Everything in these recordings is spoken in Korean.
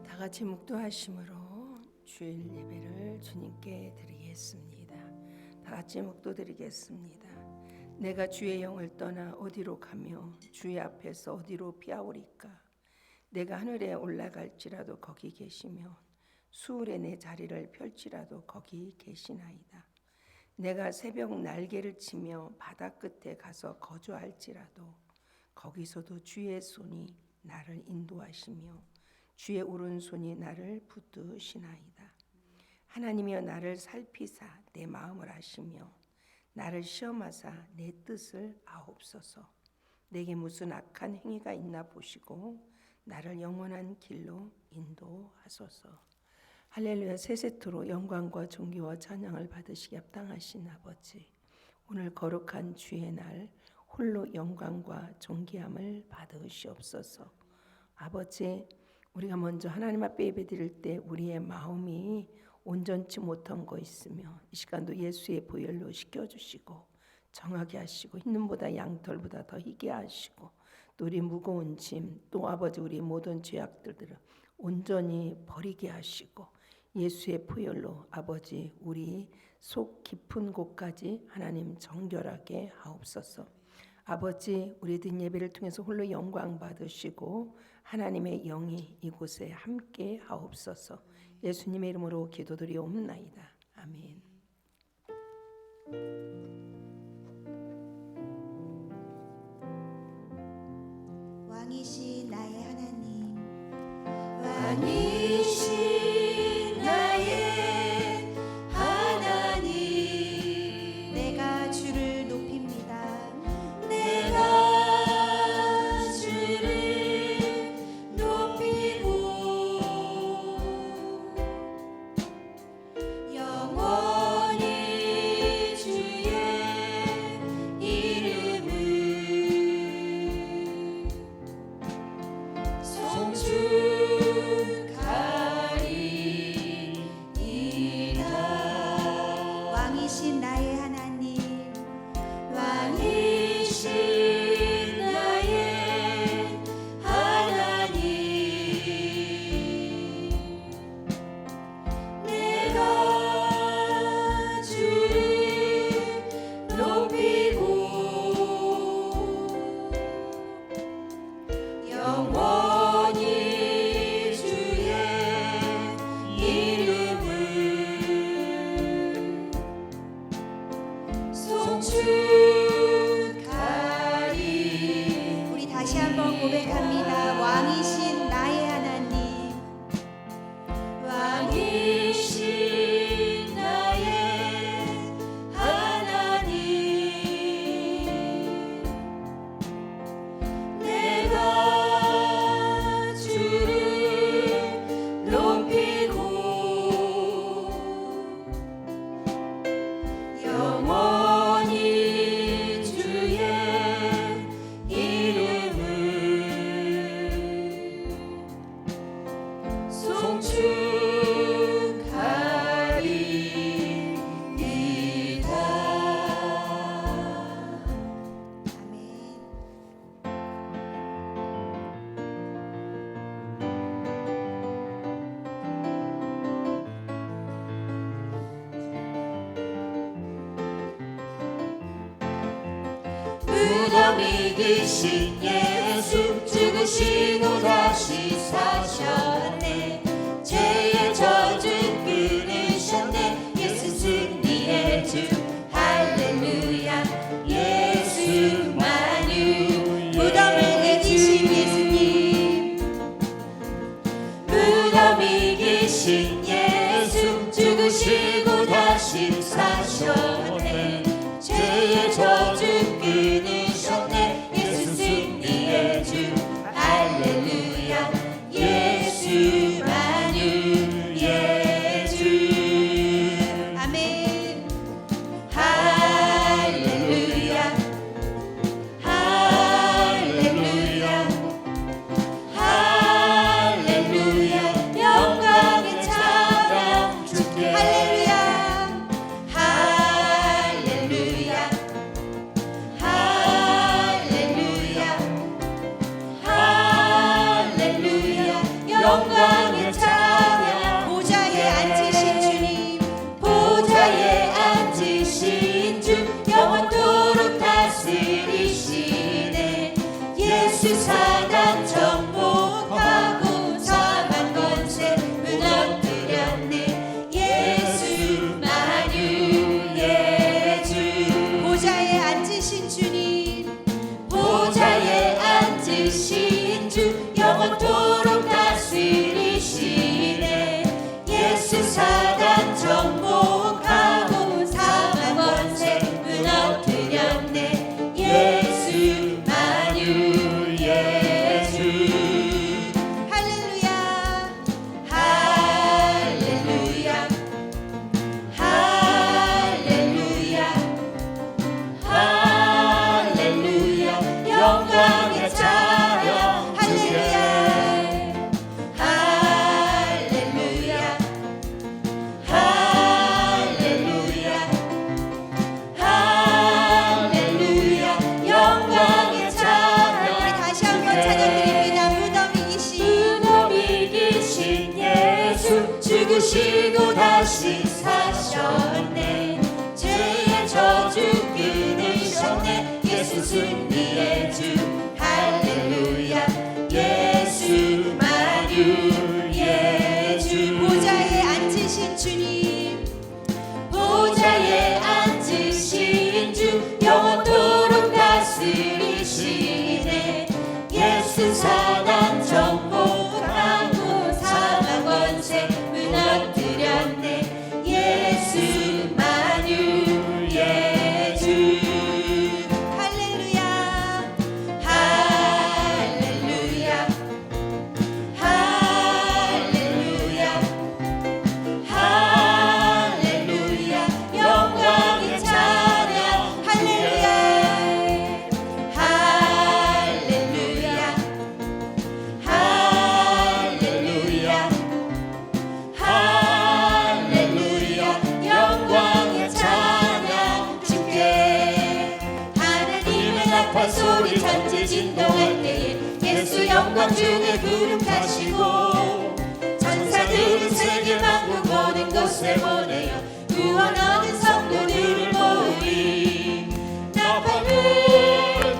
다 같이 묵도하심으로 주일 예배를 주님께 드리겠습니다. 다 같이 묵도드리겠습니다. 내가 주의 영을 떠나 어디로 가며 주의 앞에서 어디로 피하오리까? 내가 하늘에 올라갈지라도 거기 계시며 수울에 내 자리를 펼치라도 거기 계시나이다. 내가 새벽 날개를 치며 바다 끝에 가서 거주할지라도 거기서도 주의 손이 나를 인도하시며 주의 오른손이 나를 붙드시나이다. 하나님이여 나를 살피사 내 마음을 아시며 나를 시험하사 내 뜻을 아옵소서. 내게 무슨 악한 행위가 있나 보시고 나를 영원한 길로 인도하소서. 할렐루야. 세 세트로 영광과 존귀와 찬양을 받으시기 합당하신 아버지, 오늘 거룩한 주의 날 홀로 영광과 존귀함을 받으시옵소서. 아버지, 우리가 먼저 하나님 앞에 예배드릴 때 우리의 마음이 온전치 못한 거 있으며 이 시간도 예수의 보혈로 씻겨주시고 정하게 하시고 흰 눈보다 양털보다 더 희게 하시고 또 우리 무거운 짐, 또 아버지 우리 모든 죄악들을 온전히 버리게 하시고 예수의 보혈로 아버지 우리 속 깊은 곳까지 하나님 정결하게 하옵소서. 아버지, 우리 든 예배를 통해서 홀로 영광 받으시고 하나님의 영이 이곳에 함께 하옵소서. 예수님의 이름으로 기도드리옵나이다. 아멘. 왕이신 나의 하나님, 왕이신 나의 하나님, 내가 주를 높입니다. 내가 주를 높이고 영원히 주의 이름을 송축하리이다. 왕이신 나의 하나님, 왕이신 나의 하나님, 내가 주를 높이고 영원히 주의 이름을 송축하리. 우리 다시 한번 고백합니다. 왕이신 나의 하나님, 왕이신 나의 하나님, 내가 주를 높이고 영원히 주의 이름을 송축하리이다. 아멘. 무덤이 계신 예수 죽으시고 다시 사셨네. 죄의 저주 끊으셨네. 예수 승리의 주 할렐루야. 예수만유. 무덤을 계신 예수님, 무덤이 계신 예수 죽으시고 다시 사셨네. 죄의 저주 끊으셨네. 예수 승리의 주 할렐루야. 예수 예수 사랑 정복하고 사망 권세 무너뜨렸네. 예수 만유의 주. 보좌에 앉으신 주님, 보좌에 앉으신 주, 영원토록 다스리시네. 예수 사랑 정복하고 사망 권세 무너뜨렸네. 예수 만유의 주. 할렐루야 할렐루야 할렐루야 할렐루야. 영광의 찬양 할렐루야 할렐루야 할렐루야 할렐루야. 영광의 찬양. 우리 다시 한번 찬양드립니다. 무덤 이기신 예수, 죽으시고 다시 사셨네. 죄의 저주 끊으셨네. 예수 승리의 주. 할렐루야. 예수 만유의 주. 보좌에 앉으신 주님, 보좌에 앉으신 주, 영원토록 다스리시네. 예수 사랑 정복하고 사망 권세 무너뜨렸네. 예수 만유의 주. 할렐루야 할렐루야 할렐루야 할렐루야. 영광의 찬양 할렐루야 할렐루야 할렐루야 할렐루야. 영광의 찬양 주께. 하나님의 나팔 소리 전제 진동할 때에 예수 영광 중에 구름 타시고 천사들은 세계 만국 모든 곳에 보내어 구원 얻은 성도들을 모으리. 나팔 불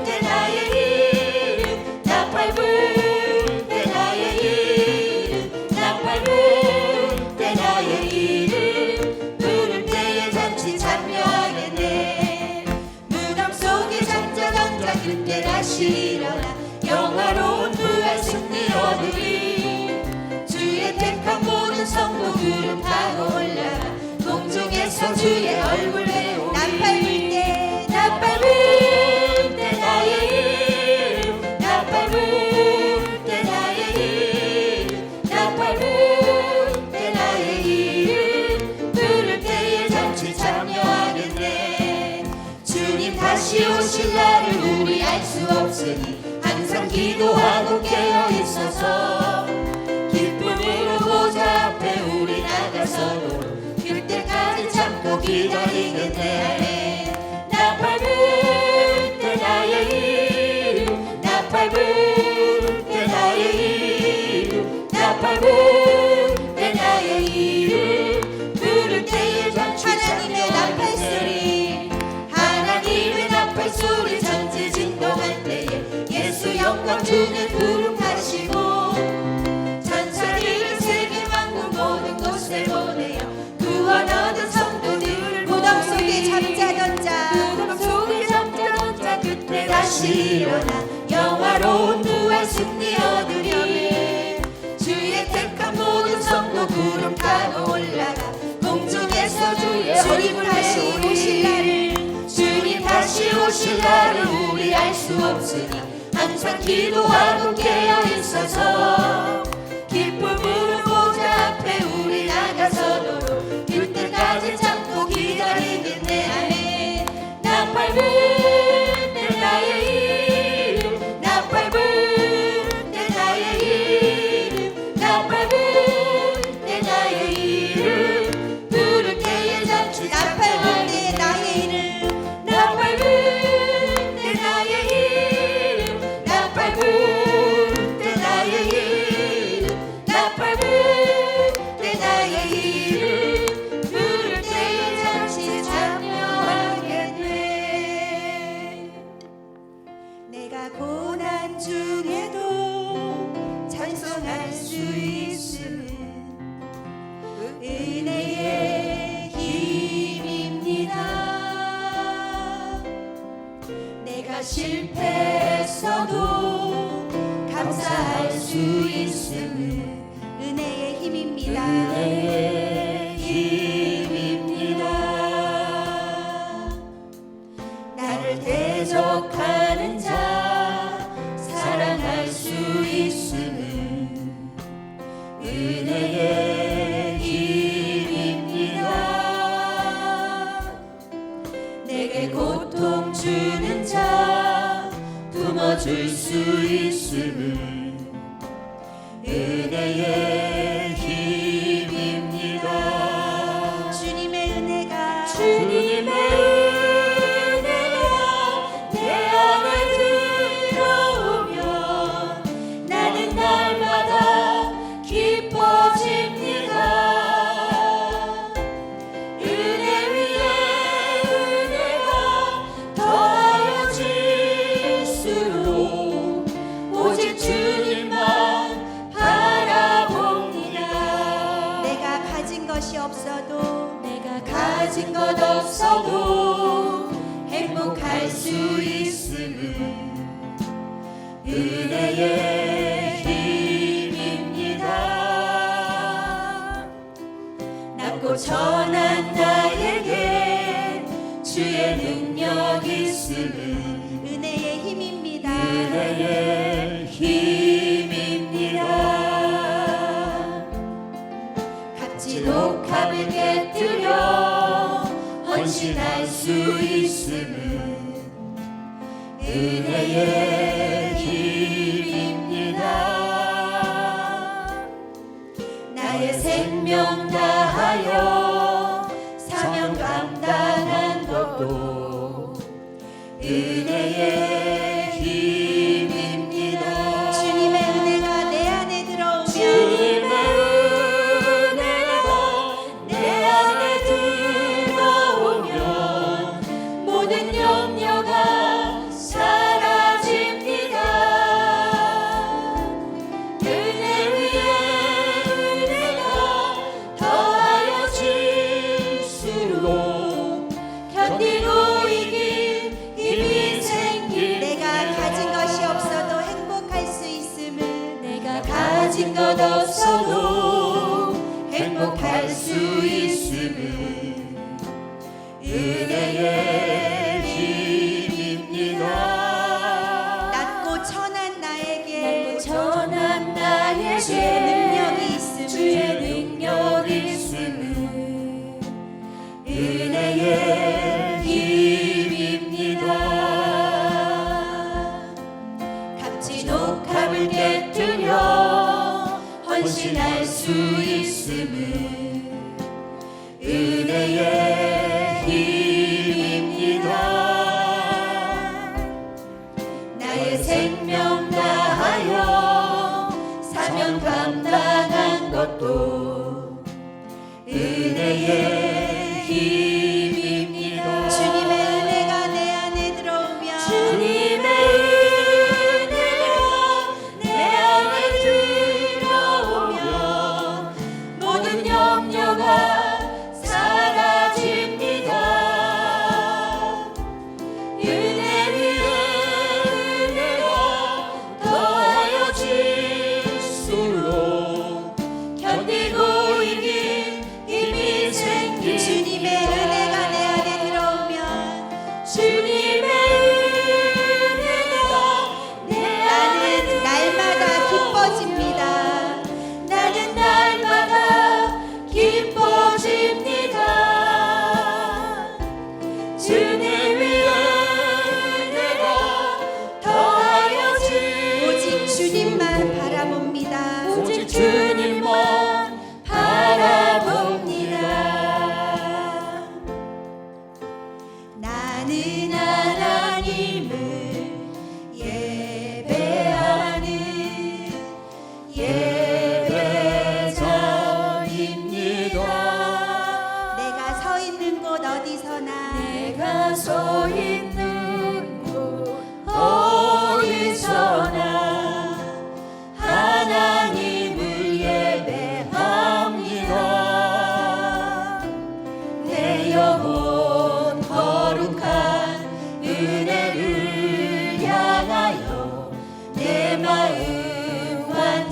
때 나의 이름, 나팔 불 때 나의 이름, 나팔 불 때 나의 이름, 부를 때에 잔치 참여하겠네. 무덤 속에 잠자 그때 다시 일어나 영화로운 부활 승리 얻으리. 주의 택한 모든 성도 구름 타고 올라가 공중에서 주의 얼굴 배우리. 나팔 불 때, 나팔 불 때 나의 이름, 나팔 불 때 나의 이름, 나팔 불 때 나의 이름, 부를 때에 잔치 참여하겠네. 주님 다시 오실 날을 우리 알 수 없으니 항상 기도하고 깨어 있어서 기쁨으로 보좌 앞에 우리 나가서도 그때까지 참고 기다리겠네. 나팔 불 때 나의 이름, 나팔 불 때 나의 이름, 나팔 불 때 나의 이름, 부를 때에 잔치 하나님의 나팔 소리, 하나님의 나팔 소리 전지 진동할 때에 예수 영광 중에 구름 타시고 천사들을 세계 만국 모든 곳에 보내어 구원 얻은 성도들을 무덤 속에 잠자던 자, 무덤 속에 잠자던 자 그때 다시 일어나 영화로운 부활 승리 얻으리. 주의 택한 모든 성도 구름 타고 올라가 공중에서 주의 얼굴 다시 오실 날을, 주님 다시 오실 날을 우리 알 수 없으니 항상 기도하고 깨어 있어서 기쁨으로 보좌 앞에 우리 나가서도록 그때까지 참고 기다리겠네. 아멘. 나팔 불 때 나의 이름, 나팔 불 때 나의 이름, 나팔 불 때 나의 이름, 부를 때에 잔치 나팔 불 때 나의 이름, 나팔 불 때 나의 이름, 나팔 불 때 나의 이름, 나팔 불 때 나의 이름, 부를 때에 잔치 참여하겠네. 내가 고난 환난 중에도 찬송할 수 있음은 은혜의 힘입니다. 내가 실패했어도 감사할 수 있음은 은혜의 힘입니다. 은혜의 힘입니다. 나를 대적하는 자 사랑할 수 있음은 은혜의 힘입니다. 내게 고통 주는 자 품어줄 수 있음은 은혜의 힘입니다. 주님의 은혜가 내 안에 들어오면 나는 날마다 기뻐집니다. 은혜 위에 은혜가 더하여 질수록 오직 주님만 바라봅니다. 내가 가진 것이 없어도 가진 것 없어도 행복할 수 있음은 은혜의 힘입니다. 낮고 천한 나에게 주의 능력 있음은 은혜의 힘입니다. 은혜의 힘입니다. 값진 옥합을 깨뜨려 헌신할 수 있음은 은혜의 힘입니다. 나의 생명 다하여 사명 감당한 것도 은혜의 힘입니다. 주님의 은혜가 내 안에 들어오면 주님의 은혜가 내 안에 들어오면 모든 염려가 사라집니다. 은혜 위에 은혜가 더하여 질수록 견디고 이긴 힘이 생길 내가 가진 것이 없어도 행복할 수 있음을 내가 가진 것 없어도 행복할 수 있음을 은혜의 힘입니다. 낮고 천한 나에게 주의 능력이 있음을 은혜의 힘입니다. 값진 옥합을 깨뜨려 헌신할 수 있음을 은혜의 힘입니다. 나의 생명 다하여 사명 감당한 것도 은혜의 힘입니다. 주님의 은혜가 내 안에 들어오면 주님의 은혜가 내 안에 들어오면 모든 염려가 사라집니다. 은혜 위에 은혜가 더하여 질수록 견디고 이긴 힘이 생길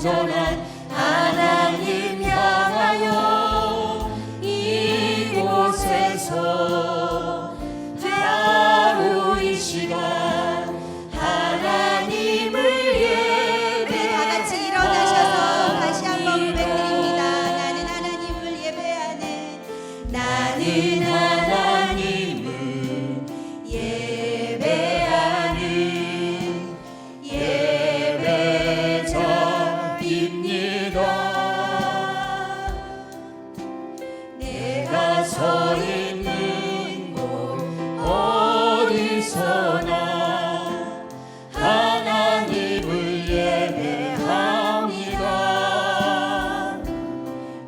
완전한 하나님 향하여 이곳에서 바로 이 시간 하나님을 예배 다같이 일어나셔서 다시 한번 고백드립니다. 나는 하나님을 예배하는 나는 하나님을 예배하는 예배자입니다. 내가 서 있는 곳 어디서나 하나님을 예배합니다.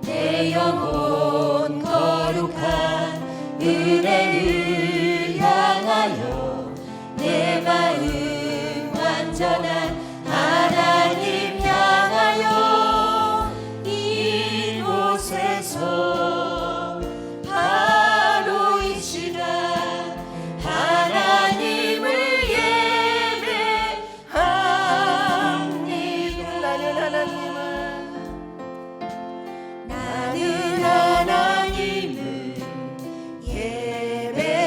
내 영혼 거룩한 은혜를 향하여 내 마음 완전한 하나님 향하여 이곳에서 바로 이 시간 하나님을 예배합니다. 나는 하나님을 예배하는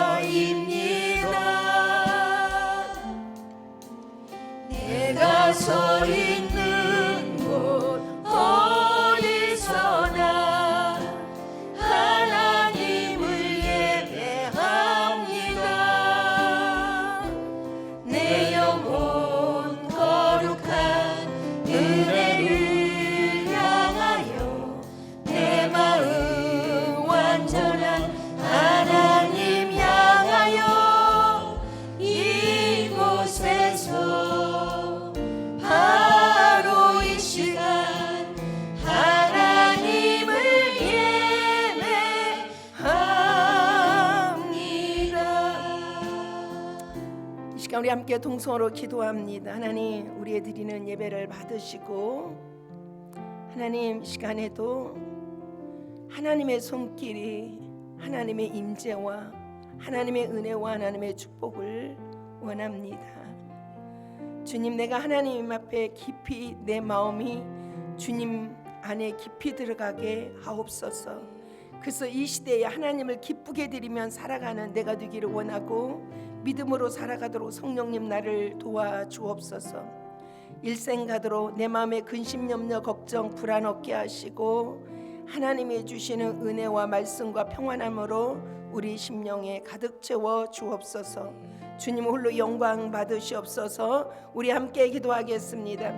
예배자입니다. 내가 서 있는 곳 어디서나 하나님을 예배합니다. 내 영혼 거룩한 은혜를 향하여 내 마음 완전한 하나님 향하여 이곳에서 바로 이 시간 하나님을 예배합니다. 이 시간 우리 함께 동성으로 기도합니다. 하나님, 우리의 드리는 예배를 받으시고 하나님, 이 시간에도 하나님의 손길이 하나님의 임재와 하나님의 은혜와 하나님의 축복을 원합니다. 주님, 내가 하나님 앞에 깊이 내 마음이 주님 안에 깊이 들어가게 하옵소서. 그래서 이 시대에 하나님을 기쁘게 드리면 살아가는 내가 되기를 원하고 믿음으로 살아가도록 성령님 나를 도와주옵소서. 일생 가도록 내 마음에 근심 염려 걱정 불안 없게 하시고 하나님이 주시는 은혜와 말씀과 평안함으로 우리 심령에 가득 채워 주옵소서. 주님 홀로 영광 받으시옵소서. 우리 함께 기도하겠습니다.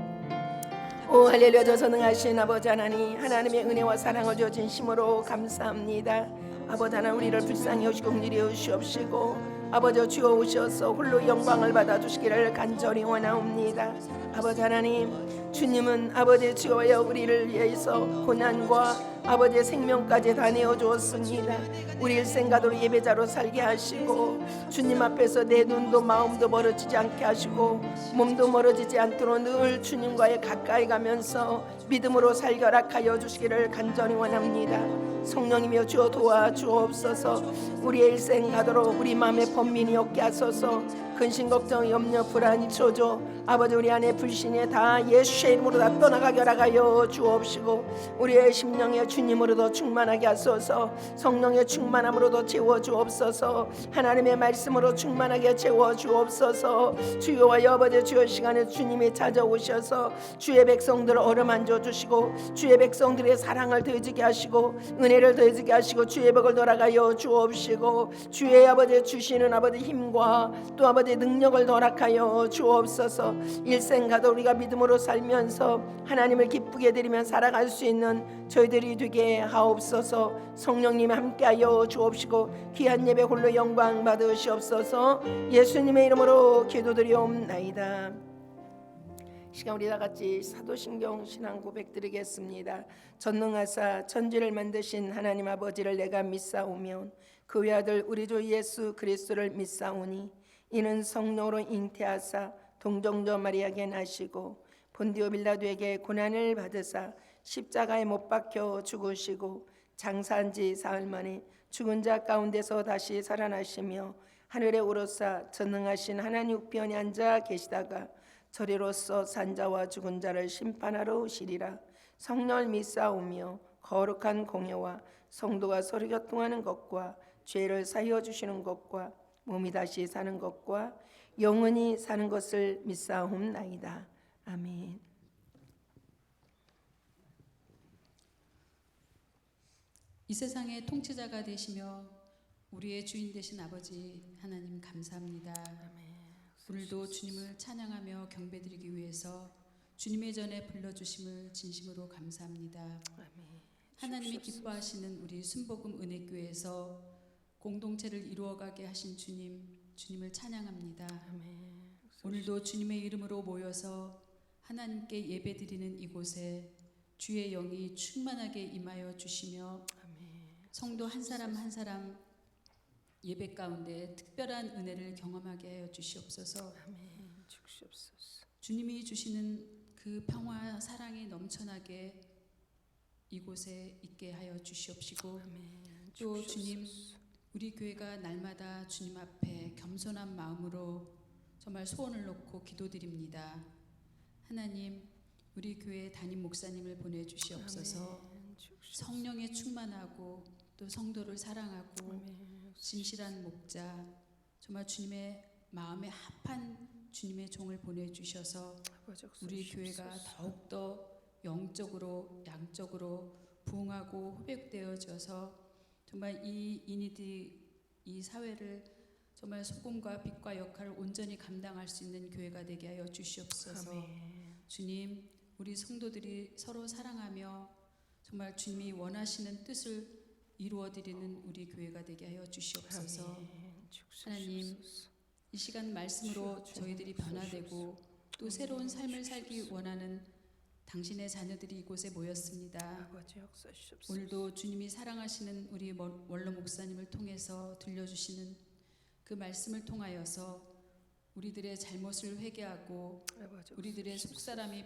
오 할렐루야. 저선능하신 아버지 하나님, 하나님의 은혜와 사랑을 주어 진심으로 감사합니다. 아버지 하나님, 우리를 불쌍히 여시고 긍휼히 여시옵시고 아버지 주어 오셔서 홀로 영광을 받아주시기를 간절히 원하옵니다. 아버지 하나님, 주님은 아버지 주어여 우리를 위해서 고난과 아버지의 생명까지 다 내어주었습니다. 우리 일생 가도록 예배자로 살게 하시고 주님 앞에서 내 눈도 마음도 멀어지지 않게 하시고 몸도 멀어지지 않도록 늘 주님과의 가까이 가면서 믿음으로 살게 허락하여 주시기를 간절히 원합니다. 성령님이여 주어 도와주옵소서. 우리의 일생 가도록 우리 마음에 번민이 없게 하소서. 근심 걱정 염려 불안 초조 아버지 우리 안에 불신이 다 예수의 이름으로 다 떠나가게 허락하여 주옵시고 우리의 심령에 주님으로도 충만하게 하소서. 성령의 충만함으로도 채워주옵소서. 하나님의 말씀으로 충만하게 채워주옵소서. 주여와 아버지 주여 시간에 주님이 찾아오셔서 주의 백성들을 어루만져 주시고 주의 백성들의 사랑을 더해지게 하시고 은혜를 더해지게 하시고 주의 복을 돌아가여 주옵시고 주의 아버지 주시는 아버지 힘과 또 아버지 능력을 허락하여 주옵소서. 일생 가도 우리가 믿음으로 살면서 하나님을 기쁘게 드리며 살아갈 수 있는 저희들이 되게 하옵소서. 성령님 함께하여 주옵시고 귀한 예배 홀로 영광 받으시옵소서. 예수님의 이름으로 기도드리옵나이다. 시간 우리 다 같이 사도신경 신앙 고백 드리겠습니다. 전능하사 천지를 만드신 하나님 아버지를 내가 믿사오며 그 외아들 우리 주 예수 그리스도를 믿사오니 이는 성령으로 잉태하사 동정녀 마리아에게 나시고 본디오 빌라도에게 고난을 받으사 십자가에 못 박혀 죽으시고 장사한 지 사흘 만에 죽은 자 가운데서 다시 살아나시며 하늘에 오르사 전능하신 하나님 우편에 앉아 계시다가 저리로서 산자와 죽은 자를 심판하러 오시리라. 성령을 믿사오며 거룩한 공예와 성도가 서로 교통하는 것과 죄를 사하여 주시는 것과 몸이 다시 사는 것과 영원히 사는 것을 믿사옵나이다. 아멘. 이 세상의 통치자가 되시며 우리의 주인 되신 아버지 하나님 감사합니다. 오늘도 주님을 찬양하며 경배드리기 위해서 주님의 전에 불러주심을 진심으로 감사합니다. 하나님이 기뻐하시는 우리 순복음 은혜교회에서 공동체를 이루어가게 하신 주님을 찬양합니다. 오늘도 주님의 이름으로 모여서 하나님께 예배드리는 이곳에 주의 영이 충만하게 임하여 주시며 성도 한 사람 한 사람 예배 가운데 특별한 은혜를 경험하게 하여 주시옵소서. 주님이 주시는 그 평화 사랑이 넘쳐나게 이곳에 있게 하여 주시옵시고 또 주님 우리 교회가 날마다 주님 앞에 겸손한 마음으로 정말 소원을 놓고 기도드립니다. 하나님 우리 교회 담임 목사님을 보내주시옵소서. 성령에 충만하고 또 성도를 사랑하고 진실한 목자 정말 주님의 마음에 합한 주님의 종을 보내주셔서 우리 교회가 더욱더 영적으로 양적으로 부흥하고 회복되어져서 정말 이 인이들이 이 사회를 정말 소금과 빛과 역할을 온전히 감당할 수 있는 교회가 되게 하여 주시옵소서. 주님 우리 성도들이 서로 사랑하며 정말 주님이 원하시는 뜻을 이루어드리는 우리 교회가 되게 하여 주시옵소서. 하나님 이 시간 말씀으로 저희들이 변화되고 또 새로운 삶을 살기 원하는 당신의 자녀들이 이곳에 모였습니다. 오늘도 주님이 사랑하시는 우리 원로 목사님을 통해서 들려주시는 그 말씀을 통하여서 우리들의 잘못을 회개하고 우리들의 속사람이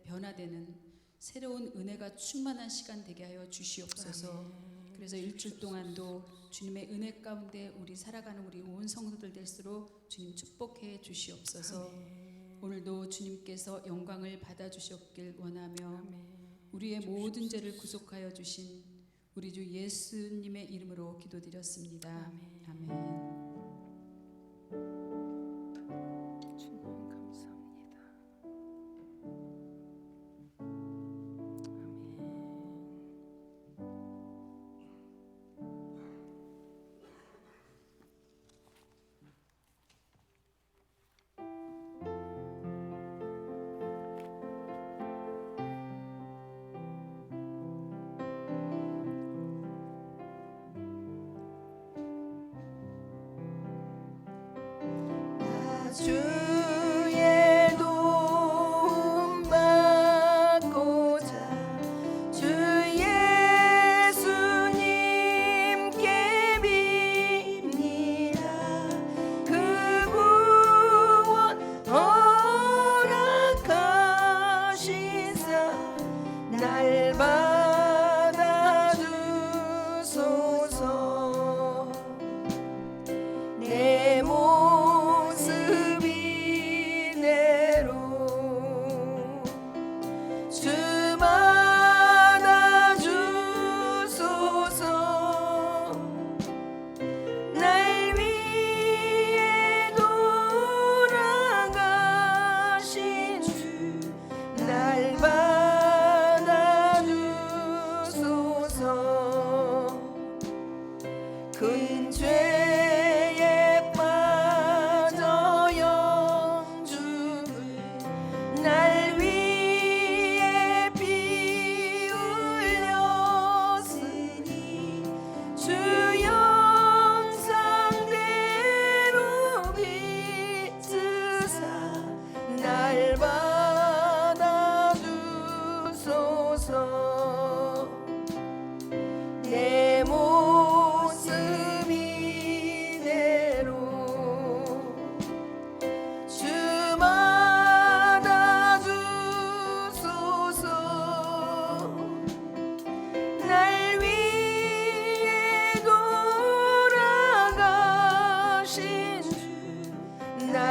변화되는 새로운 은혜가 충만한 시간 되게 하여 주시옵소서. 그래서 일주일 동안도 주님의 은혜 가운데 우리 살아가는 우리 온 성도들 될수록 주님 축복해 주시옵소서. 오늘도 주님께서 영광을 받아주셨길 원하며 우리의 모든 죄를 구속하여 주신 우리 주 예수님의 이름으로 기도드렸습니다. 아멘.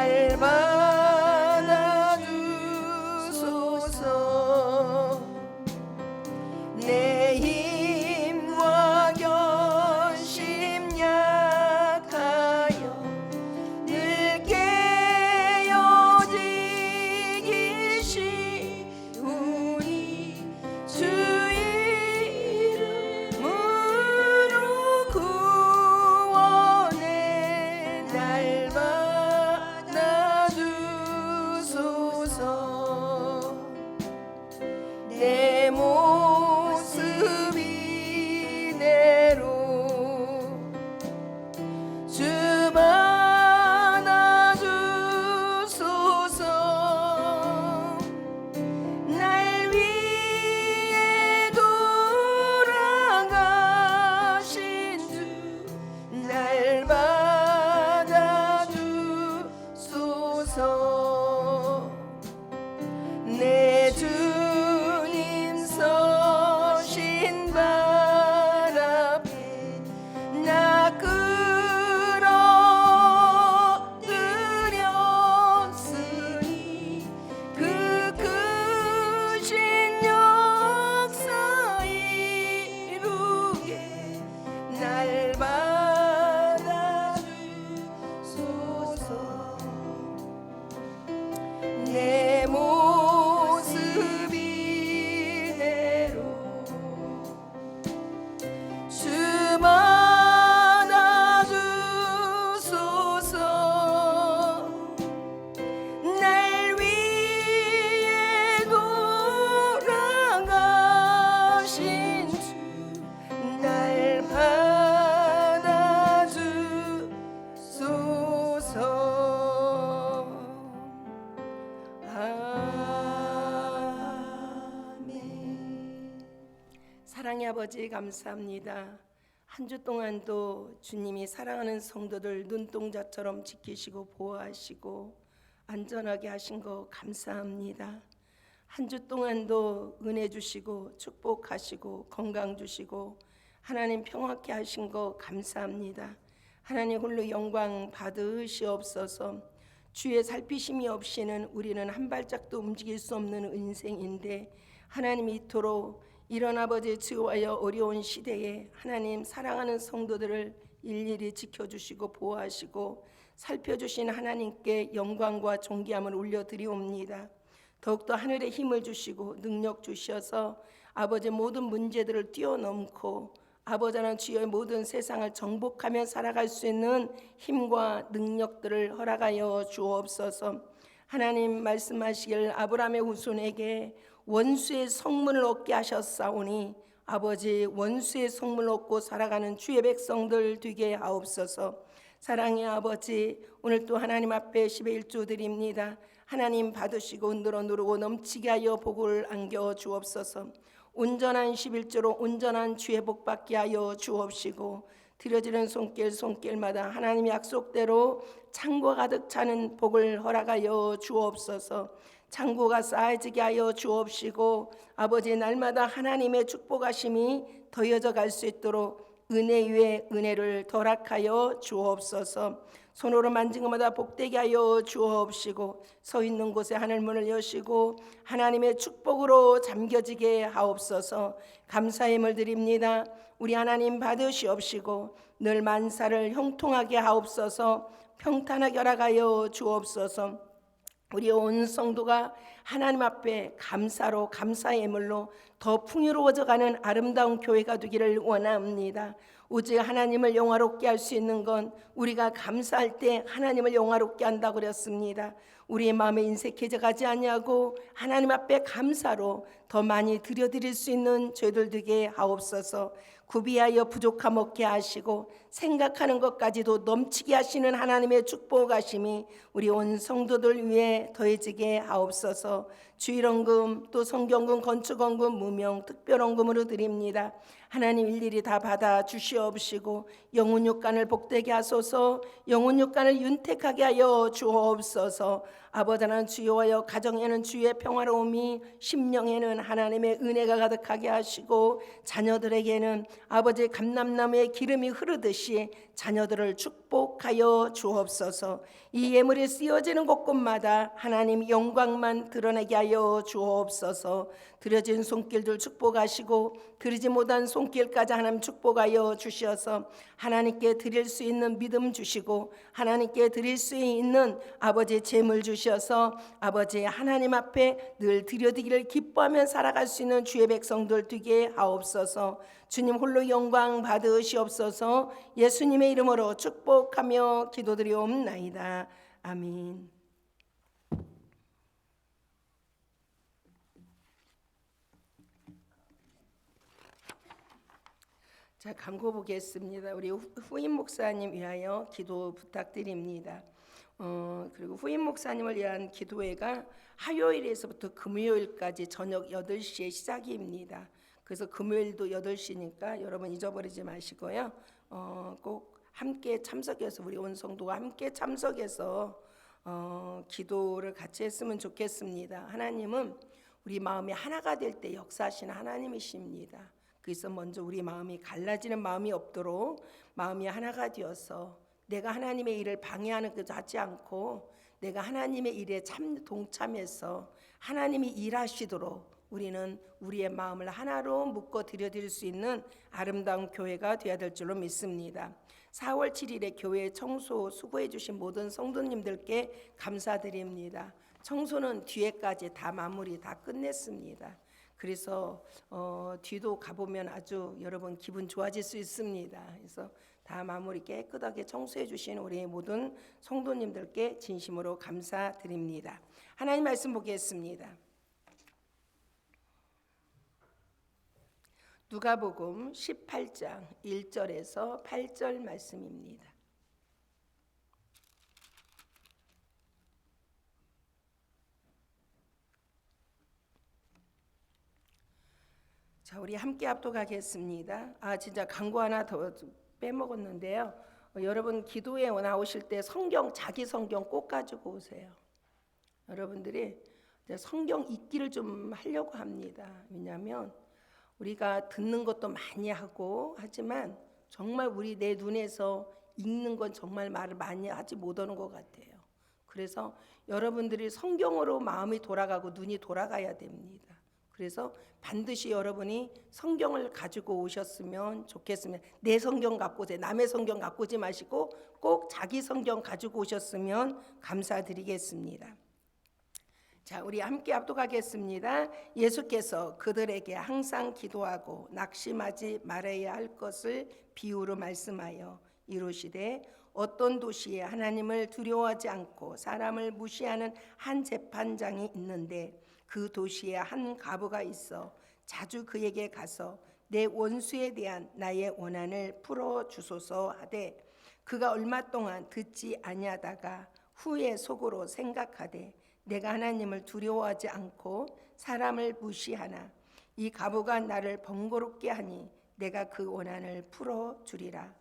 날 받아주소서. 내 힘과 결심 약하여 늘 깨어지기 쉬우니 주 이름으로 구원해 날 받아주소서. 내 모습 이대로 주 받아주소서. 날 위해 돌아가신 주 날 받아주소서. 내 주님 서신 발 앞에 나 끌어들였으니 그 크신 역사 이루게 날 받아주소서. 내 모습 이대로 주 받아주소서. 날 위해 돌아가신 주 날 받아주소서. 아멘. 사랑의 아버지 감사합니다. 한 주 동안도 주님이 사랑하는 성도들 눈동자처럼 지키시고 보호하시고 안전하게 하신 거 감사합니다. 한 주 동안도 은혜 주시고 축복하시고 건강 주시고 하나님 평화케 하신 거 감사합니다. 하나님 홀로 영광 받으시옵소서. 주의 살피심이 없이는 우리는 한 발짝도 움직일 수 없는 인생인데 하나님 이토록 이런 아버지의 지혜와여 어려운 시대에 하나님 사랑하는 성도들을 일일이 지켜주시고 보호하시고 살펴주신 하나님께 영광과 존귀함을 올려드리옵니다. 더욱더 하늘에 힘을 주시고 능력 주셔서 아버지의 모든 문제들을 뛰어넘고 아버지 하나님 주의 모든 세상을 정복하며 살아갈 수 있는 힘과 능력들을 허락하여 주옵소서. 하나님 말씀하시길 아브라함의 후손에게 원수의 성문을 얻게 하셨사오니 아버지 원수의 성문을 얻고 살아가는 주의 백성들 되게 하옵소서. 사랑의 아버지 오늘 또 하나님 앞에 11조 드립니다. 하나님 받으시고 흔들어 누르고 넘치게 하여 복을 안겨 주옵소서. 온전한 11조로 온전한 주의 복 받게 하여 주옵시고 드려지는 손길마다 하나님의 약속대로 창고가 가득 차는 복을 허락하여 주옵소서. 창고가 쌓여지게 하여 주옵시고 아버지 날마다 하나님의 축복하심이 더해져 갈 수 있도록 은혜 위에 은혜를 더락하여 주옵소서. 손으로 만진 것마다 복되게 하여 주옵시고 서 있는 곳에 하늘문을 여시고 하나님의 축복으로 잠겨지게 하옵소서. 감사의 힘을 드립니다. 우리 하나님 받으시옵시고 늘 만사를 형통하게 하옵소서. 평탄하게 허락하여 주옵소서. 우리 온 성도가 하나님 앞에 감사로 감사의 예물로 더 풍요로워져가는 아름다운 교회가 되기를 원합니다. 오직 하나님을 영화롭게 할 수 있는 건 우리가 감사할 때 하나님을 영화롭게 한다고 그랬습니다. 우리의 마음에 인색해져 가지 아니하고 하나님 앞에 감사로 더 많이 드려드릴 수 있는 죄들 되게 하옵소서. 구비하여 부족함 없게 하시고 생각하는 것까지도 넘치게 하시는 하나님의 축복하심이 우리 온 성도들 위해 더해지게 하옵소서. 주일원금 또 성경금 건축원금 무명 특별원금으로 드립니다. 하나님 일일이 다 받아 주시옵시고 영혼육간을 복되게 하소서. 영혼육간을 윤택하게 하여 주옵소서. 아버지 하나님 주여와여 가정에는 주의 평화로움이 심령에는 하나님의 은혜가 가득하게 하시고 자녀들에게는 아버지의 감람나무의 기름이 흐르듯이 자녀들을 축복하여 주옵소서. 이 예물이 쓰여지는 곳곳마다 하나님 영광만 드러나게 하여 주옵소서. 드려진 손길들 축복하시고 드리지 못한 손길까지 하나님 축복하여 주셔서 하나님께 드릴 수 있는 믿음 주시고 하나님께 드릴 수 있는 아버지 재물 주셔서 아버지 하나님 앞에 늘 드려드기를 기뻐하며 살아갈 수 있는 주의 백성들 되게 하옵소서. 주님 홀로 영광 받으시옵소서. 예수님의 이름으로 축복하며 기도드리옵나이다. 아멘. 자, 광고 보겠습니다. 우리 후임 목사님 위하여 기도 부탁드립니다. 그리고 후임 목사님을 위한 기도회가 화요일에서부터 금요일까지 저녁 8시에 시작입니다. 그래서 금요일도 8시니까 여러분 잊어버리지 마시고요. 꼭 함께 참석해서 우리 온 성도가 함께 참석해서 기도를 같이 했으면 좋겠습니다. 하나님은 우리 마음이 하나가 될 때 역사하시는 하나님이십니다. 그래서 먼저 우리 마음이 갈라지는 마음이 없도록 마음이 하나가 되어서 내가 하나님의 일을 방해하는 것 하지 않고 내가 하나님의 일에 동참해서 하나님이 일하시도록 우리는 우리의 마음을 하나로 묶어 드려드릴 수 있는 아름다운 교회가 되어야 될 줄로 믿습니다. 4월 7일에 교회 청소 수고해 주신 모든 성도님들께 감사드립니다. 청소는 뒤에까지 다 마무리 다 끝냈습니다. 그래서 뒤도 가보면 아주 여러분 기분 좋아질 수 있습니다. 그래서 다 마무리 깨끗하게 청소해 주신 우리 모든 성도님들께 진심으로 감사드립니다. 하나님 말씀 보겠습니다. 누가복음 18장 1절에서 8절 말씀입니다. 자, 우리 함께 합독하겠습니다. 진짜 광고 하나 더 빼먹었는데요. 여러분 기도에 나오실 때 자기 성경 꼭 가지고 오세요. 여러분들이 성경 읽기를 좀 하려고 합니다. 왜냐하면 우리가 듣는 것도 많이 하고 하지만 정말 내 눈에서 읽는 건 정말 말을 많이 하지 못하는 것 같아요. 그래서 여러분들이 성경으로 마음이 돌아가고 눈이 돌아가야 됩니다. 그래서 반드시 여러분이 성경을 가지고 오셨으면 좋겠습니다. 내 성경 갖고 오세요. 남의 성경 갖고 오지 마시고 꼭 자기 성경 가지고 오셨으면 감사드리겠습니다. 자, 우리 함께 합독하겠습니다. 예수께서 그들에게 항상 기도하고 낙심하지 말아야 할 것을 비유로 말씀하여 이르시되 어떤 도시에 하나님을 두려워하지 않고 사람을 무시하는 한 재판장이 있는데 그 도시에 한 과부가 있어 자주 그에게 가서 내 원수에 대한 나의 원한을 풀어 주소서 하되 그가 얼마 동안 듣지 아니하다가 후에 속으로 생각하되 내가 하나님을 두려워하지 않고 사람을 무시하나 이 과부가 나를 번거롭게 하니 내가 그 원한을 풀어 주리라.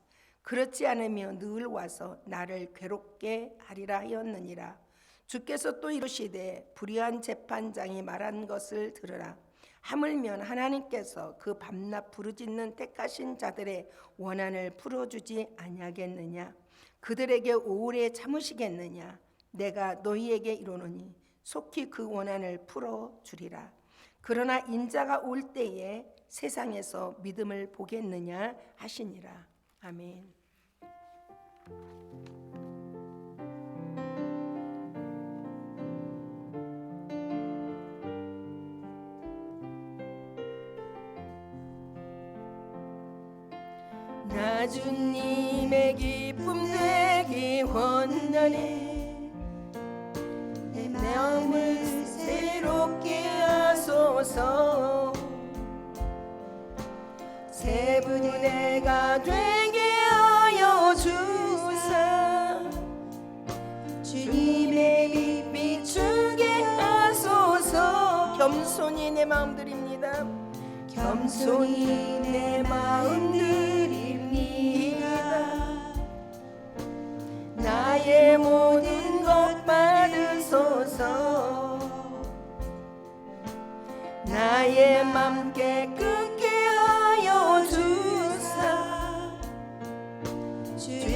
그렇지 않으면 늘 와서 나를 괴롭게 하리라 하였느니라. 주께서 또 이르시되 불의한 재판장이 말한 것을 들으라. 하물면 하나님께서 그 밤낮 부르짖는 택하신 자들의 원한을 풀어주지 아니하겠느냐. 그들에게 오래 참으시겠느냐. 내가 너희에게 이르노니 속히 그 원한을 풀어주리라. 그러나 인자가 올 때에 세상에서 믿음을 보겠느냐 하시니라. 아멘. 나 주님의 기쁨 되기 원하네. 내 마음을 새롭게 하소서. 새 분해가 되게 하여 주사. 주님의 빛 비추게 하소서. 겸손히 내 마음 드립니다. 겸손히 내 마음 드립니다. 나의 모든 것 받으소서. 나의 맘 깨끗게 하여 주사. 주의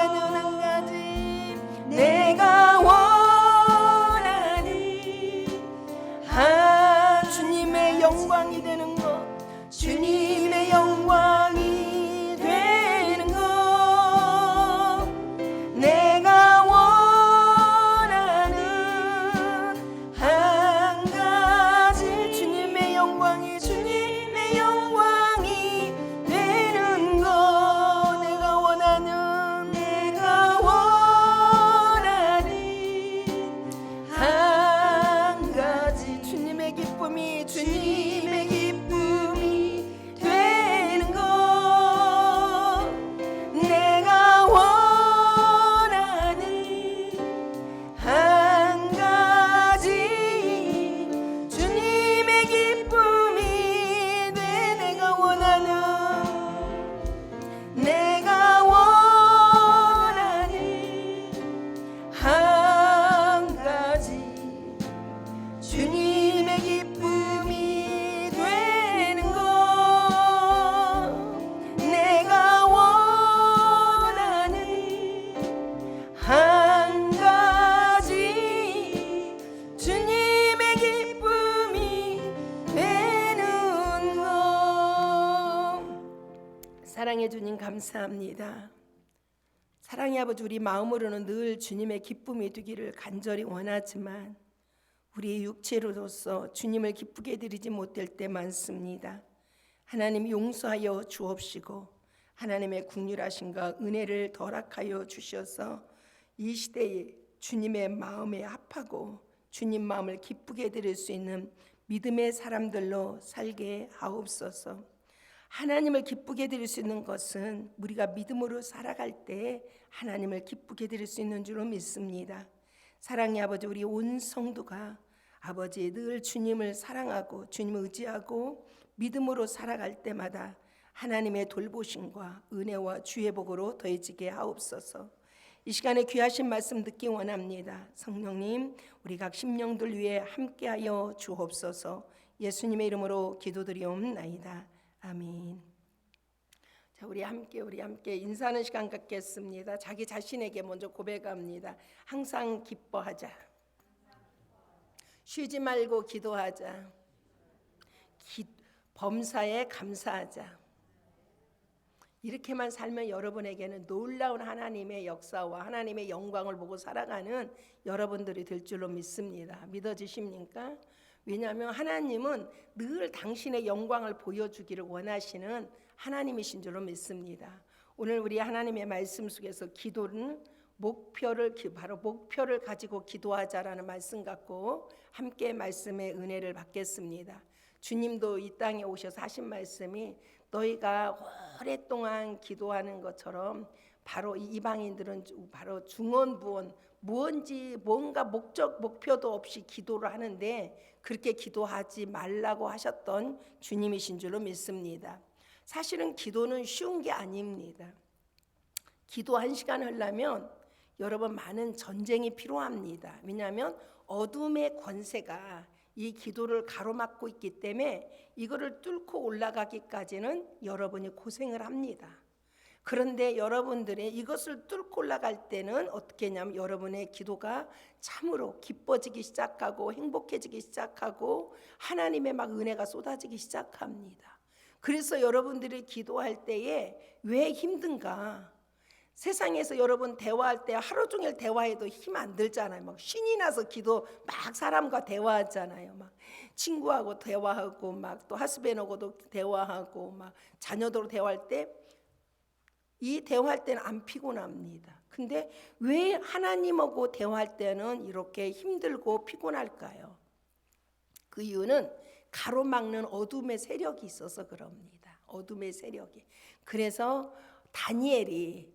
원하는 한 가지 내가 원하는 주님의 영광이 되는 것 주님의 영광이 되는 것 내가 원하는 한 가지 주님의 영광이 되는 것 내가 원하는 한 가지 주님의 기쁨이 되는 것 내가 원하는 한 가지 주님의 기쁨이 돼 내가 원하는 한 가지 주님의 기쁨이 되는 것 내가 원하는 한 가지 주님의 기쁨이 되는 것 사랑해 주님 감사합니다. 사랑의 아버지 우리 마음으로는 늘 주님의 기쁨이 되기를 간절히 원하지만 우리의 육체로서 주님을 기쁘게 드리지 못할 때 많습니다. 하나님 용서하여 주옵시고 하나님의 긍휼하심과 은혜를 더락하여 주셔서 이 시대에 주님의 마음에 합하고 주님 마음을 기쁘게 드릴 수 있는 믿음의 사람들로 살게 하옵소서. 하나님을 기쁘게 드릴 수 있는 것은 우리가 믿음으로 살아갈 때 하나님을 기쁘게 드릴 수 있는 줄로 믿습니다. 사랑의 아버지 우리 온 성도가 아버지 늘 주님을 사랑하고 주님을 의지하고 믿음으로 살아갈 때마다 하나님의 돌보심과 은혜와 주의 복으로 더해지게 하옵소서. 이 시간에 귀하신 말씀 듣기 원합니다. 성령님 우리 각 심령들 위해 함께하여 주옵소서. 예수님의 이름으로 기도드리옵나이다. 아멘. 자, 우리 함께 인사하는 시간 갖겠습니다. 자기 자신에게 먼저 고백합니다. 항상 기뻐하자. 쉬지 말고 기도하자. 범사에 감사하자. 이렇게만 살면 여러분에게는 놀라운 하나님의 역사와 하나님의 영광을 보고 살아가는 여러분들이 될 줄로 믿습니다. 믿어지십니까? 왜냐하면 하나님은 늘 당신의 영광을 보여주기를 원하시는 하나님이신 줄로 믿습니다. 오늘 우리 하나님의 말씀 속에서 기도는 바로 목표를 가지고 기도하자라는 말씀 갖고 함께 말씀의 은혜를 받겠습니다. 주님도 이 땅에 오셔서 하신 말씀이 너희가 오랫동안 기도하는 것처럼 바로 이 이방인들은 바로 중언부언 뭔가 목표도 없이 기도를 하는데 그렇게 기도하지 말라고 하셨던 주님이신 줄로 믿습니다. 사실은 기도는 쉬운 게 아닙니다. 기도 한 시간 하려면 여러분 많은 전쟁이 필요합니다. 왜냐하면 어둠의 권세가 이 기도를 가로막고 있기 때문에 이거를 뚫고 올라가기까지는 여러분이 고생을 합니다. 그런데 여러분들이 이것을 뚫고 올라갈 때는 어떻게 했냐면 여러분의 기도가 참으로 기뻐지기 시작하고 행복해지기 시작하고 하나님의 막 은혜가 쏟아지기 시작합니다. 그래서 여러분들이 기도할 때에 왜 힘든가? 세상에서 여러분 대화할 때 하루 종일 대화해도 힘 안 들잖아요. 막 신이 나서 기도 막 사람과 대화하잖아요. 막 친구하고 대화하고 막 또 하스베너고도 대화하고 막 자녀들하고 대화할 때 이 대화할 때는 안 피곤합니다. 근데 왜 하나님하고 대화할 때는 이렇게 힘들고 피곤할까요? 그 이유는 가로막는 어둠의 세력이 있어서 그럽니다. 어둠의 세력이. 그래서 다니엘이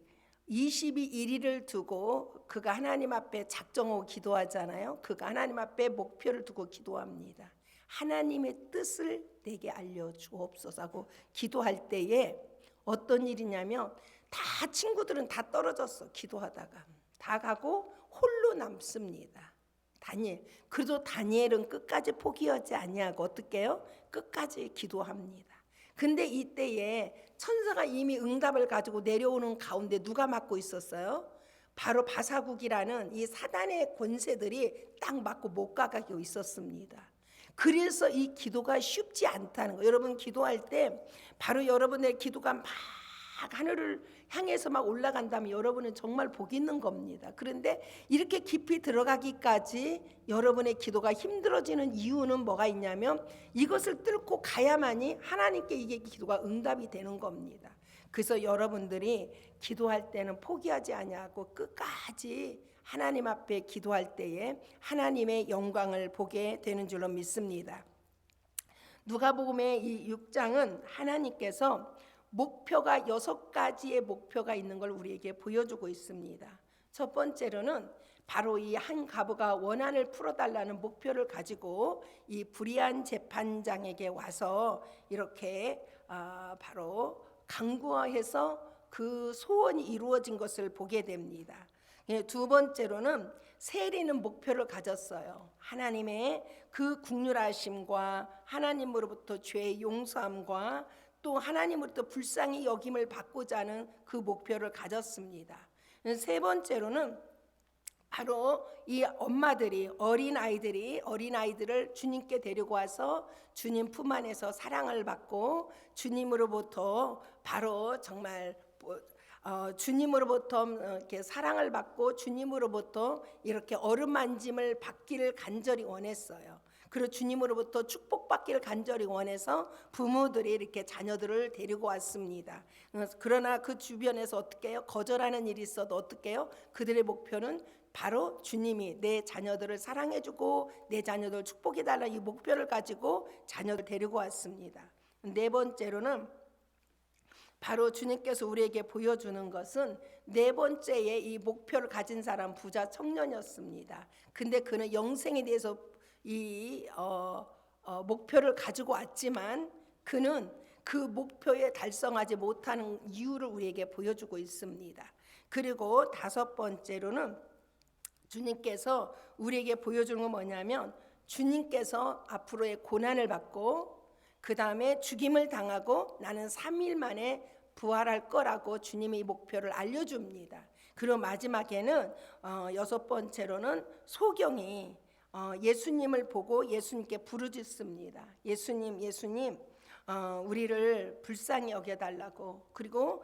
21일을 두고 그가 하나님 앞에 작정하고 기도하잖아요. 그가 하나님 앞에 목표를 두고 기도합니다. 하나님의 뜻을 내게 알려주옵소서 하고 기도할 때에 어떤 일이냐면 다 친구들은 다 떨어졌어. 기도하다가 다 가고 홀로 남습니다. 다니엘. 그래도 다니엘은 끝까지 포기하지 아니하고 어떻게 해요? 끝까지 기도합니다. 근데 이때에 천사가 이미 응답을 가지고 내려오는 가운데 누가 맡고 있었어요? 바로 바사국이라는 이 사단의 권세들이 딱 맞고 못 가게 있었습니다. 그래서 이 기도가 쉽지 않다는 거. 여러분 기도할 때 바로 여러분의 기도가 막 하늘을 향해서 막 올라간다면 여러분은 정말 복 있는 겁니다. 그런데 이렇게 깊이 들어가기까지 여러분의 기도가 힘들어지는 이유는 뭐가 있냐면 이것을 뚫고 가야만이 하나님께 이게 기도가 응답이 되는 겁니다. 그래서 여러분들이 기도할 때는 포기하지 아니하고 끝까지 하나님 앞에 기도할 때에 하나님의 영광을 보게 되는 줄로 믿습니다. 누가복음의 이 6장은 하나님께서 목표가 6가지의 목표가 있는 걸 우리에게 보여주고 있습니다. 첫 번째로는 바로 이 한 가부가 원한을 풀어달라는 목표를 가지고 이 불의한 재판장에게 와서 이렇게 바로 강구해서 그 소원이 이루어진 것을 보게 됩니다. 두 번째로는 세리는 목표를 가졌어요. 하나님의 그 긍휼하심과 하나님으로부터 죄의 용서함과 또 하나님으로부터 불쌍히 여김을 받고자 하는 그 목표를 가졌습니다. 세 번째로는 바로 이 엄마들이 어린아이들을 주님께 데리고 와서 주님 품 안에서 사랑을 받고 주님으로부터 바로 정말 주님으로부터 이렇게 사랑을 받고 주님으로부터 이렇게 어루만짐을 받기를 간절히 원했어요. 그리고 주님으로부터 축복받기를 간절히 원해서 부모들이 이렇게 자녀들을 데리고 왔습니다. 그러나 그 주변에서 어떻게 해요? 거절하는 일이 있어도 어떻게 해요? 그들의 목표는 바로 주님이 내 자녀들을 사랑해주고 내 자녀들 축복해달라 이 목표를 가지고 자녀를 데리고 왔습니다. 네 번째로는 바로 주님께서 우리에게 보여주는 것은 네 번째의 이 목표를 가진 사람 부자 청년이었습니다. 근데 그는 영생에 대해서 이 목표를 가지고 왔지만 그는 그 목표에 달성하지 못하는 이유를 우리에게 보여주고 있습니다. 그리고 다섯 번째로는 주님께서 우리에게 보여주는 건 뭐냐면 주님께서 앞으로의 고난을 받고 그 다음에 죽임을 당하고 나는 3일 만에 부활할 거라고 주님이 이 목표를 알려줍니다. 그리고 마지막에는 여섯 번째로는 소경이 예수님을 보고 예수님께 부르짖습니다. 예수님 우리를 불쌍히 여겨달라고. 그리고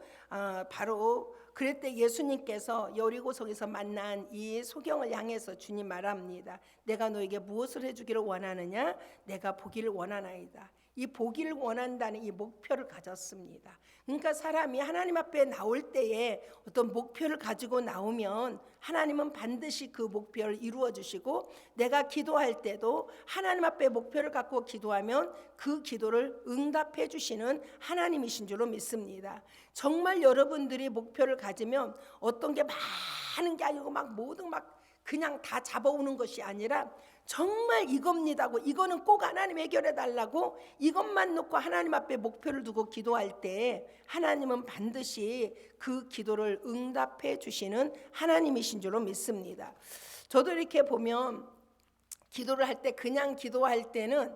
바로 그럴 때 예수님께서 여리고성에서 만난 이 소경을 향해서 주님 말합니다. 내가 너에게 무엇을 해주기를 원하느냐? 내가 보기를 원하나이다. 이 보기를 원한다는 이 목표를 가졌습니다. 그러니까 사람이 하나님 앞에 나올 때에 어떤 목표를 가지고 나오면 하나님은 반드시 그 목표를 이루어 주시고 내가 기도할 때도 하나님 앞에 목표를 갖고 기도하면 그 기도를 응답해 주시는 하나님이신 줄로 믿습니다. 정말 여러분들이 목표를 가지면 어떤 게 많은 게 아니고 막 모든 막 그냥 다 잡아오는 것이 아니라 정말 이겁니다고 이거는 꼭 하나님 해결해 달라고 이것만 놓고 하나님 앞에 목표를 두고 기도할 때 하나님은 반드시 그 기도를 응답해 주시는 하나님이신 줄로 믿습니다. 저도 이렇게 보면 기도를 할 때 그냥 기도할 때는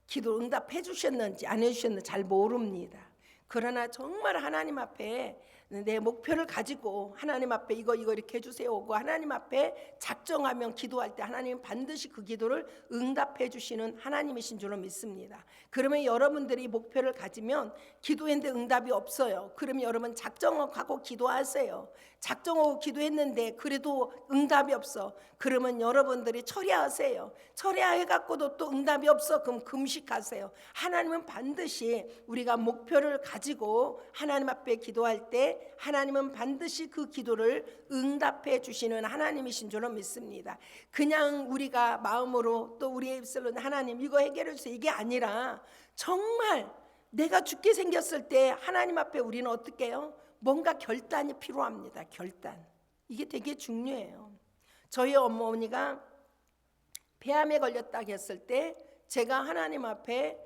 기도 응답해 주셨는지 안 해주셨는지 잘 모릅니다. 그러나 정말 하나님 앞에 내 목표를 가지고 하나님 앞에 이거 이렇게 해주세요 오고 하나님 앞에 작정하면 기도할 때 하나님은 반드시 그 기도를 응답해 주시는 하나님이신 줄로 믿습니다. 그러면 여러분들이 목표를 가지면 기도했는데 응답이 없어요. 그러면 여러분 작정하고 기도하세요. 작정하고 기도했는데 그래도 응답이 없어. 그러면 여러분들이 철야하세요. 철야해갖고도 또 응답이 없어. 그럼 금식하세요. 하나님은 반드시 우리가 목표를 가지고 하나님 앞에 기도할 때 하나님은 반드시 그 기도를 응답해 주시는 하나님이신 줄로 믿습니다. 그냥 우리가 마음으로 또 우리의 입술로 하나님 이거 해결해 주세요 이게 아니라 정말 내가 죽게 생겼을 때 하나님 앞에 우리는 어떻게 해요? 뭔가 결단이 필요합니다. 결단. 이게 되게 중요해요. 저희 어머니가 폐암에 걸렸다고 했을 때 제가 하나님 앞에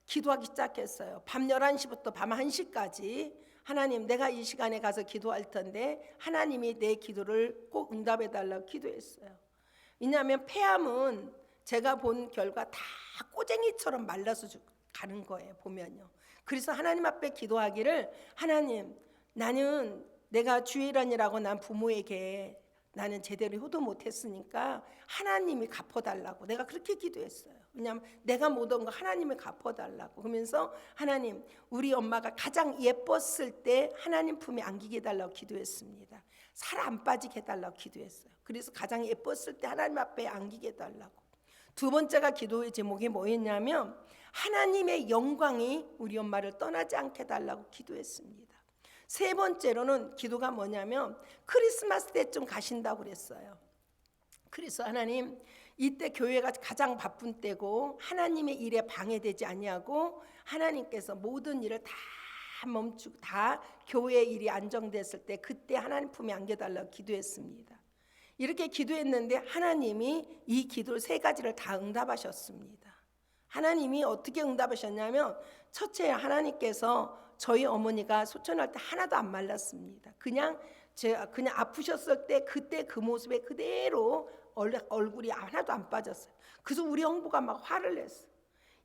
기도하기 시작했어요. 밤 11시부터 밤 1시까지 하나님 내가 이 시간에 가서 기도할 텐데 하나님이 내 기도를 꼭 응답해 달라고 기도했어요. 왜냐하면 폐암은 제가 본 결과 다 꼬쟁이처럼 말라서 가는 거예요. 보면요. 그래서 하나님 앞에 기도하기를, 하나님, 나는 내가 주일아니라고 난 부모에게 나는 제대로 효도 못했으니까 하나님이 갚아달라고 내가 그렇게 기도했어요. 왜냐하면 내가 못한 거 하나님이 갚아달라고. 그러면서 하나님, 우리 엄마가 가장 예뻤을 때 하나님 품에 안기게 해달라고 기도했습니다. 살 안 빠지게 해달라고 기도했어요. 그래서 가장 예뻤을 때 하나님 앞에 안기게 해달라고. 두 번째가 기도의 제목이 뭐였냐면, 하나님의 영광이 우리 엄마를 떠나지 않게 해달라고 기도했습니다. 세 번째로는 기도가 뭐냐면, 크리스마스 때쯤 가신다고 그랬어요. 그래서 하나님, 이때 교회가 가장 바쁜 때고 하나님의 일에 방해되지 아니하고 하나님께서 모든 일을 다 멈추고 다 교회 일이 안정됐을 때 그때 하나님 품에 안겨달라고 기도했습니다. 이렇게 기도했는데 하나님이 이 기도를 세 가지를 다 응답하셨습니다. 하나님이 어떻게 응답하셨냐면, 첫째, 하나님께서 저희 어머니가 소천할 때 하나도 안 말랐습니다. 그냥 아프셨을 때 그때 그 모습에 그대로 얼굴이 하나도 안 빠졌어요. 그래서 우리 형부가 막 화를 냈어요.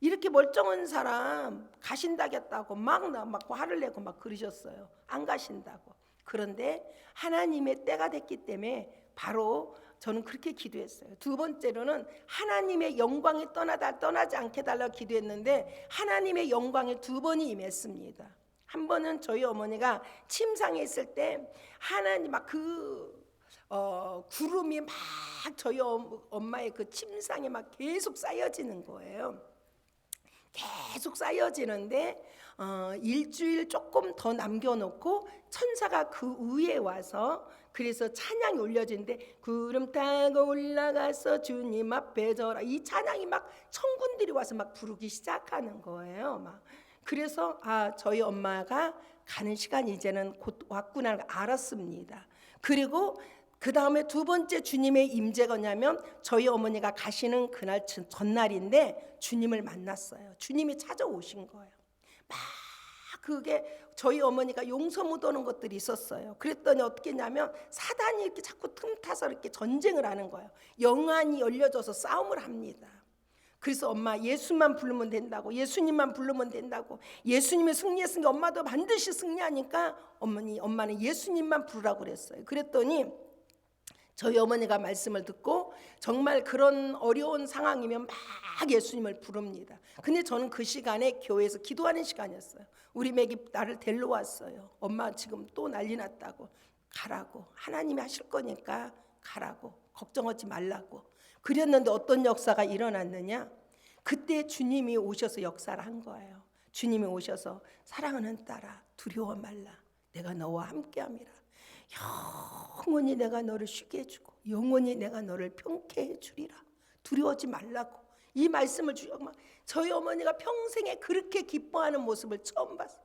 이렇게 멀쩡한 사람 가신다겠다고 막 화를 내고 막 그러셨어요. 안 가신다고. 그런데 하나님의 때가 됐기 때문에 바로 저는 그렇게 기도했어요. 두 번째로는 하나님의 영광이 떠나지 않게 달라고 기도했는데 하나님의 영광이 두 번이 임했습니다. 한 번은 저희 어머니가 침상에 있을 때 하나님 구름이 막 저희 엄마의 그 침상에 막 계속 쌓여지는 거예요. 계속 쌓여지는데 일주일 조금 더 남겨놓고 천사가 그 위에 와서, 그래서 찬양이 올려지는데, 구름 타고 올라가서 주님 앞에 져라, 이 찬양이 막 천군들이 와서 막 부르기 시작하는 거예요. 막 그래서 저희 엄마가 가는 시간이 이제는 곧 왔구나 알았습니다. 그리고 그 다음에 두 번째 주님의 임재가 뭐냐면, 저희 어머니가 가시는 그날 전날인데 주님을 만났어요. 주님이 찾아오신 거예요. 막 그게 저희 어머니가 용서 못 오는 것들이 있었어요. 그랬더니 어떻게 했냐면, 사단이 이렇게 자꾸 틈타서 이렇게 전쟁을 하는 거예요. 영안이 열려져서 싸움을 합니다. 그래서 엄마, 예수만 부르면 된다고, 예수님만 부르면 된다고, 예수님이 승리했으니까 엄마도 반드시 승리하니까 엄마는 예수님만 부르라고 그랬어요. 그랬더니 저희 어머니가 말씀을 듣고 정말 그런 어려운 상황이면 막 예수님을 부릅니다. 근데 저는 그 시간에 교회에서 기도하는 시간이었어요. 우리 맥이 나를 데리러 왔어요. 엄마 지금 또 난리 났다고, 가라고, 하나님이 하실 거니까 가라고, 걱정하지 말라고. 그랬는데 어떤 역사가 일어났느냐, 그때 주님이 오셔서 역사를 한 거예요. 주님이 오셔서, 사랑하는 딸아, 두려워 말라, 내가 너와 함께함이라. 영원히 내가 너를 쉬게 해주고 영원히 내가 너를 평케 해주리라. 두려워하지 말라고. 이 말씀을 주셔서 저희 어머니가 평생에 그렇게 기뻐하는 모습을 처음 봤어요.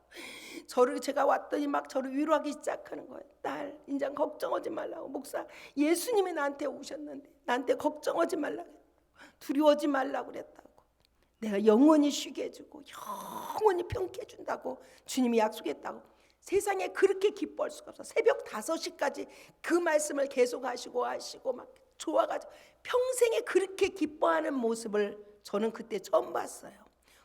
제가 왔더니 막 저를 위로하기 시작하는 거예요. 딸, 이제 걱정하지 말라고. 목사, 예수님이 나한테 오셨는데 나한테 걱정하지 말라고, 두려워하지 말라고 그랬다고. 내가 영원히 쉬게 해주고 영원히 평케 해준다고 주님이 약속했다고. 세상에 그렇게 기뻐할 수가 없어. 새벽 5시까지 그 말씀을 계속 하시고 막 좋아가지고 평생에 그렇게 기뻐하는 모습을 저는 그때 처음 봤어요.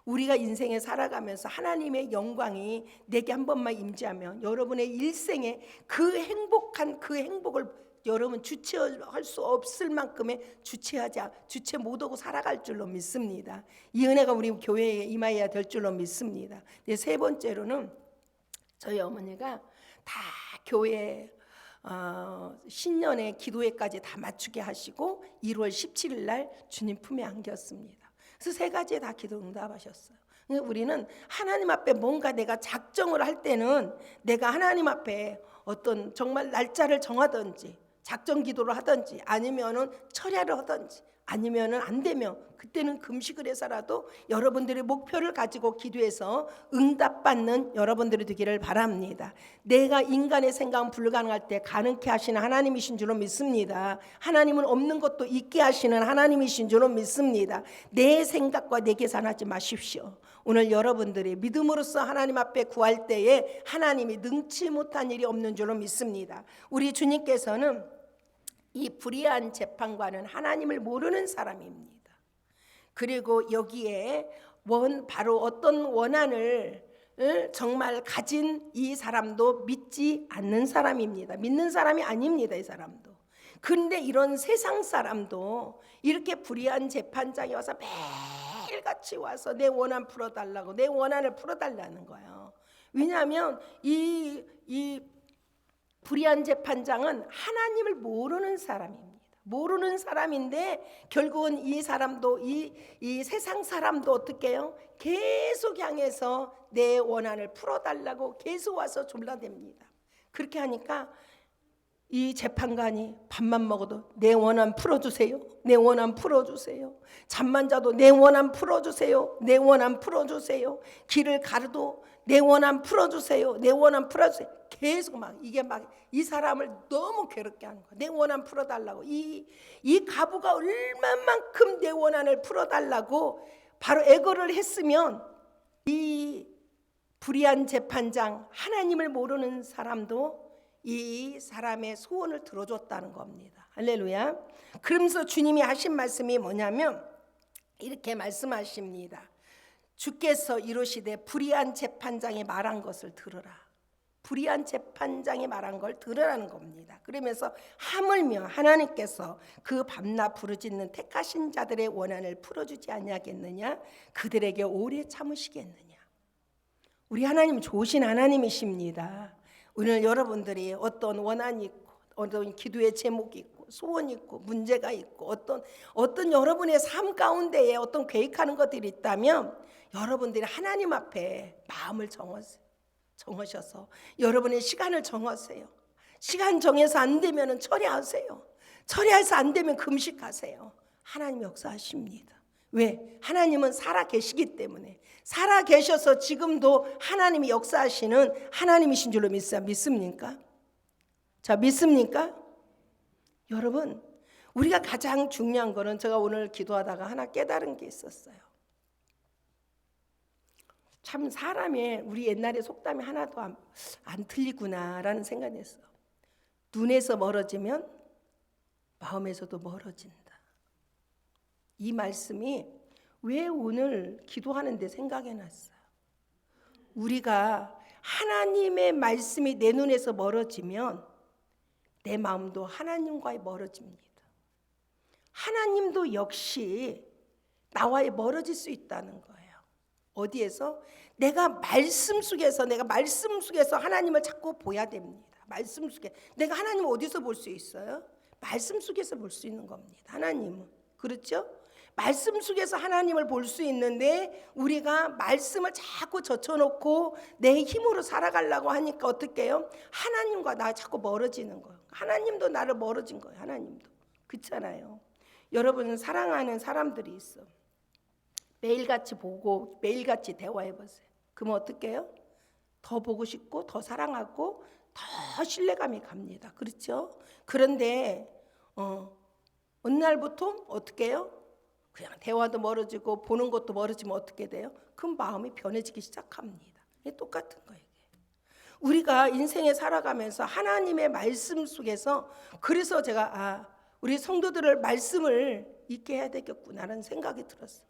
우리가 인생에 살아가면서 하나님의 영광이 내게 한 번만 임재하면 여러분의 일생에 그 행복을 여러분 주체할 수 없을 만큼의 주체 못하고 살아갈 줄로 믿습니다. 이 은혜가 우리 교회에 임하여야 될 줄로 믿습니다. 세 번째로는 저희 어머니가 다 교회 신년에 기도회까지 다 맞추게 하시고 1월 17일 날 주님 품에 안겼습니다. 그래서 세 가지에 다 기도 응답하셨어요. 우리는 하나님 앞에 뭔가 내가 작정을 할 때는 내가 하나님 앞에 어떤 정말 날짜를 정하든지 작정 기도를 하든지 아니면은 철야를 하든지 아니면은 안 되면 그때는 금식을 해서라도 여러분들의 목표를 가지고 기도해서 응답받는 여러분들이 되기를 바랍니다. 내가 인간의 생각은 불가능할 때 가능케 하시는 하나님이신 줄로 믿습니다. 하나님은 없는 것도 있게 하시는 하나님이신 줄로 믿습니다. 내 생각과 내 계산하지 마십시오. 오늘 여러분들이 믿음으로써 하나님 앞에 구할 때에 하나님이 능치 못한 일이 없는 줄로 믿습니다. 우리 주님께서는 이 불의한 재판관은 하나님을 모르는 사람입니다. 그리고 여기에 바로 어떤 원한을 정말 가진 이 사람도 믿지 않는 사람입니다. 믿는 사람이 아닙니다, 이 사람도. 그런데 이런 세상 사람도 이렇게 불의한 재판장에 와서 매일같이 와서 내 원한 풀어달라고, 내 원한을 풀어달라는 거예요. 왜냐하면 이 불의한 재판장은 하나님을 모르는 사람입니다. 모르는 사람인데 결국은 이 사람도 이 세상 사람도 어떻게 해요? 계속 향해서 내 원한을 풀어달라고 계속 와서 졸라댑니다. 그렇게 하니까 이 재판관이 밥만 먹어도 내 원한 풀어주세요, 내 원한 풀어주세요. 잠만 자도 내 원한 풀어주세요, 내 원한 풀어주세요. 길을 가르도 내 원한 풀어주세요, 내 원한 풀어주세요. 계속 막 이게 막 이 사람을 너무 괴롭게 하는 거야. 내 원한 풀어달라고. 이 가부가 얼마만큼 내 원한을 풀어달라고 바로 애거를 했으면 이 불의한 재판장, 하나님을 모르는 사람도 이 사람의 소원을 들어줬다는 겁니다. 할렐루야. 그러면서 주님이 하신 말씀이 뭐냐면 이렇게 말씀하십니다. 주께서 이르시되 불의한 재판장이 말한 것을 들으라. 불의한 재판장이 말한 걸 들으라는 겁니다. 그러면서 하물며 하나님께서 그 밤낮 부르짖는 택하신 자들의 원한을 풀어주지 아니하겠느냐? 그들에게 오래 참으시겠느냐? 우리 하나님 좋으신 하나님이십니다. 오늘 여러분들이 어떤 원한이 있고 어떤 기도의 제목이 있고 소원이 있고 문제가 있고 어떤 여러분의 삶 가운데에 어떤 계획하는 것들이 있다면 여러분들이 하나님 앞에 마음을 정하셔서 여러분의 시간을 정하세요. 시간 정해서 안 되면 처리하세요. 처리해서 안 되면 금식하세요. 하나님 역사하십니다. 왜? 하나님은 살아 계시기 때문에. 살아 계셔서 지금도 하나님이 역사하시는 하나님이신 줄로 믿습니까? 자, 믿습니까? 여러분, 우리가 가장 중요한 거는 제가 오늘 기도하다가 하나 깨달은 게 있었어요. 참 사람의 우리 옛날에 속담이 하나도 안 틀리구나라는 생각이 했어. 눈에서 멀어지면 마음에서도 멀어진다. 이 말씀이 왜 오늘 기도하는데 생각이 났어요. 우리가 하나님의 말씀이 내 눈에서 멀어지면 내 마음도 하나님과의 멀어집니다. 하나님도 역시 나와의 멀어질 수 있다는 거예요. 어디에서? 내가 말씀 속에서 하나님을 자꾸 보야 됩니다. 말씀 속에. 내가 하나님을 어디서 볼 수 있어요? 말씀 속에서 볼 수 있는 겁니다. 하나님은. 그렇죠? 말씀 속에서 하나님을 볼 수 있는데 우리가 말씀을 자꾸 젖혀놓고 내 힘으로 살아가려고 하니까 어떻게 해요? 하나님과 나 자꾸 멀어지는 거예요. 하나님도 나를 멀어진 거예요. 하나님도. 그렇잖아요. 여러분은 사랑하는 사람들이 있어. 매일같이 보고 매일같이 대화해보세요. 그러면 어떻게 해요? 더 보고 싶고 더 사랑하고 더 신뢰감이 갑니다. 그렇죠? 그런데 어느 날부터 어떻게 해요? 그냥 대화도 멀어지고 보는 것도 멀어지면 어떻게 돼요? 그 마음이 변해지기 시작합니다. 이게 똑같은 거예요. 우리가 인생에 살아가면서 하나님의 말씀 속에서 그래서 제가 우리 성도들을 말씀을 잊게 해야 되겠구나라는 생각이 들었어요.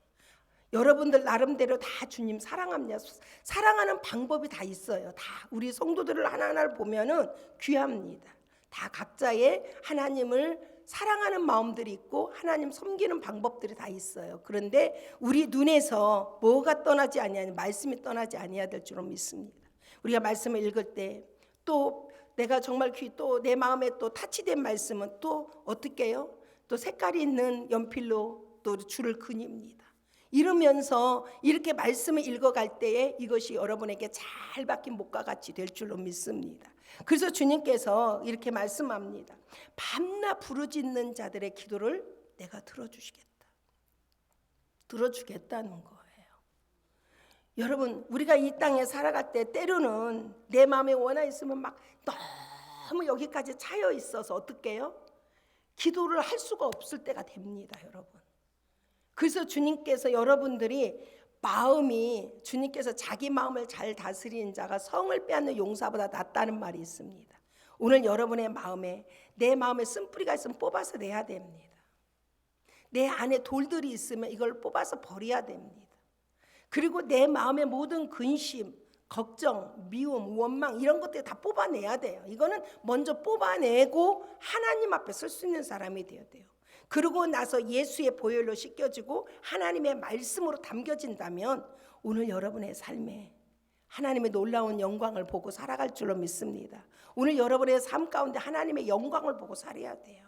여러분들 나름대로 다 주님 사랑합니다. 사랑하는 방법이 다 있어요. 다 우리 성도들을 하나하나를 보면은 귀합니다. 다 각자의 하나님을 사랑하는 마음들이 있고 하나님 섬기는 방법들이 다 있어요. 그런데 우리 눈에서 뭐가 떠나지 아니하니 말씀이 떠나지 아니해야 될 줄로 믿습니다. 우리가 말씀을 읽을 때 또 내가 정말 또 내 마음에 또 타치된 말씀은 또 어떻게 해요? 또 색깔이 있는 연필로 또 줄을 그립니다. 이러면서 이렇게 말씀을 읽어갈 때에 이것이 여러분에게 잘 박힌 목과 같이 될 줄로 믿습니다. 그래서 주님께서 이렇게 말씀합니다. 밤낮 부르짖는 자들의 기도를 내가 들어주시겠다. 들어주겠다는 거예요. 여러분, 우리가 이 땅에 살아갈 때 때로는 내 마음에 원한 있으면 막 너무 여기까지 차여 있어서 어떻게 해요? 기도를 할 수가 없을 때가 됩니다, 여러분. 그래서 주님께서 여러분들이 주님께서 자기 마음을 잘 다스리는 자가 성을 빼앗는 용사보다 낫다는 말이 있습니다. 오늘 여러분의 마음에 내 마음에 쓴뿌리가 있으면 뽑아서 내야 됩니다. 내 안에 돌들이 있으면 이걸 뽑아서 버려야 됩니다. 그리고 내 마음의 모든 근심, 걱정, 미움, 원망 이런 것들 다 뽑아내야 돼요. 이거는 먼저 뽑아내고 하나님 앞에 설 수 있는 사람이 되어야 돼요. 그러고 나서 예수의 보혈로 씻겨지고 하나님의 말씀으로 담겨진다면 오늘 여러분의 삶에 하나님의 놀라운 영광을 보고 살아갈 줄로 믿습니다. 오늘 여러분의 삶 가운데 하나님의 영광을 보고 살아야 돼요.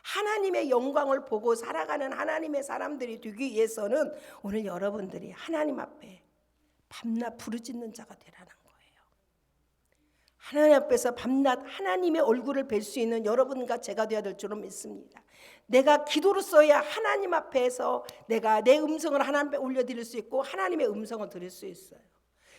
하나님의 영광을 보고 살아가는 하나님의 사람들이 되기 위해서는 오늘 여러분들이 하나님 앞에 밤낮 부르짖는 자가 되라는 거예요. 하나님 앞에서 밤낮 하나님의 얼굴을 뵐 수 있는 여러분과 제가 되어야 될 줄로 믿습니다. 내가 기도로써야 하나님 앞에서 내가 내 음성을 하나님 앞에 올려드릴 수 있고 하나님의 음성을 들을 수 있어요.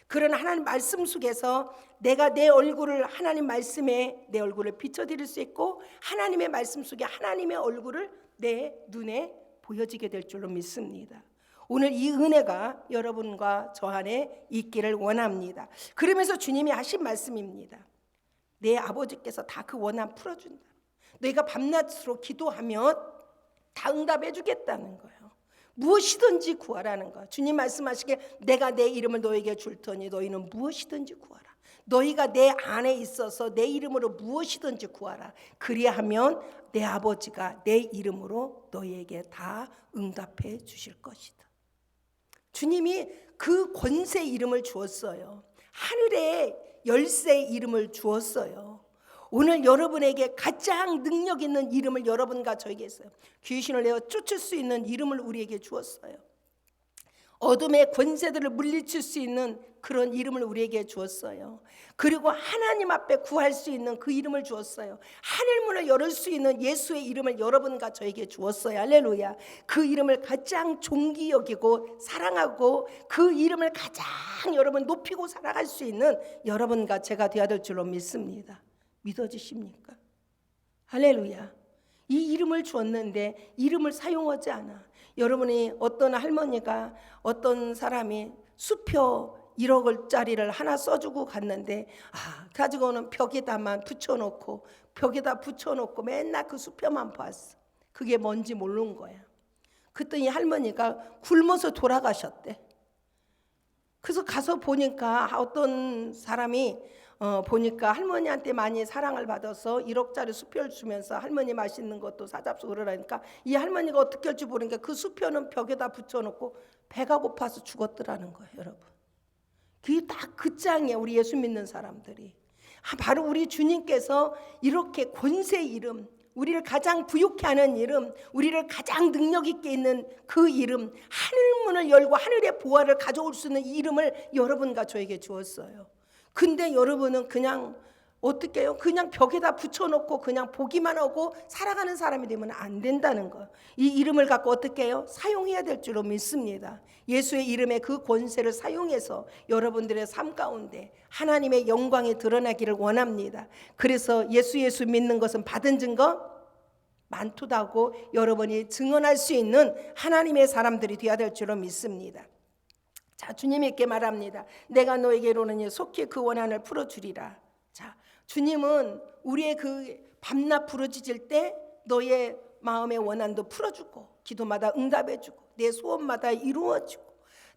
그런 하나님 말씀 속에서 내가 내 얼굴을 하나님 말씀에 내 얼굴을 비춰드릴 수 있고 하나님의 말씀 속에 하나님의 얼굴을 내 눈에 보여지게 될 줄로 믿습니다. 오늘 이 은혜가 여러분과 저 안에 있기를 원합니다. 그러면서 주님이 하신 말씀입니다. 내 아버지께서 다 그 원한 풀어준다. 너희가 밤낮으로 기도하면 다 응답해 주겠다는 거예요. 무엇이든지 구하라는 거예요. 주님 말씀하시기에 내가 내 이름을 너에게 줄 터니 너희는 무엇이든지 구하라. 너희가 내 안에 있어서 내 이름으로 무엇이든지 구하라. 그리하면 내 아버지가 내 이름으로 너희에게 다 응답해 주실 것이다. 주님이 그 권세 이름을 주었어요. 하늘의 열쇠 이름을 주었어요. 오늘 여러분에게 가장 능력 있는 이름을 여러분과 저에게 했어요. 귀신을 내어 쫓을 수 있는 이름을 우리에게 주었어요. 어둠의 권세들을 물리칠 수 있는 그런 이름을 우리에게 주었어요. 그리고 하나님 앞에 구할 수 있는 그 이름을 주었어요. 하늘문을 열을 수 있는 예수의 이름을 여러분과 저에게 주었어요. 할렐루야. 그 이름을 가장 존귀 여기고 사랑하고 그 이름을 가장 여러분 높이고 살아갈 수 있는 여러분과 제가 되어야 될 줄로 믿습니다. 믿어지십니까? 할렐루야. 이 이름을 주었는데 이름을 사용하지 않아. 여러분이 어떤 할머니가 어떤 사람이 수표 1억짜리를 하나 써주고 갔는데 가지고는 벽에다만 붙여놓고 벽에다 붙여놓고 맨날 그 수표만 봤어. 그게 뭔지 모르는 거야. 그랬더니 할머니가 굶어서 돌아가셨대. 그래서 가서 보니까 어떤 사람이 보니까 할머니한테 많이 사랑을 받아서 1억짜리 수표를 주면서 할머니 맛있는 것도 사잡수 그러라니까 이 할머니가 어떻게 할지 모르니까 그 수표는 벽에다 붙여놓고 배가 고파서 죽었더라는 거예요. 여러분, 그게 딱 그 짱이에요. 우리 예수 믿는 사람들이 바로 우리 주님께서 이렇게 권세 이름, 우리를 가장 부욕해 하는 이름, 우리를 가장 능력 있게 있는 그 이름, 하늘문을 열고 하늘의 보화를 가져올 수 있는 이름을 여러분과 저에게 주었어요. 근데 여러분은 그냥 어떻게 해요? 그냥 벽에다 붙여놓고 그냥 보기만 하고 살아가는 사람이 되면 안 된다는 거예요. 이 이름을 갖고 어떻게 해요? 사용해야 될 줄로 믿습니다. 예수의 이름의 그 권세를 사용해서 여러분들의 삶 가운데 하나님의 영광이 드러나기를 원합니다. 그래서 예수 믿는 것은 받은 증거 많도다고 여러분이 증언할 수 있는 하나님의 사람들이 되어야 될 줄로 믿습니다. 자, 주님이 이렇게 말합니다. 내가 너에게 이르노니 속히 그 원한을 풀어주리라. 자, 주님은 우리의 그 밤낮 부르짖을 때 너의 마음의 원한도 풀어주고 기도마다 응답해주고 내 소원마다 이루어지고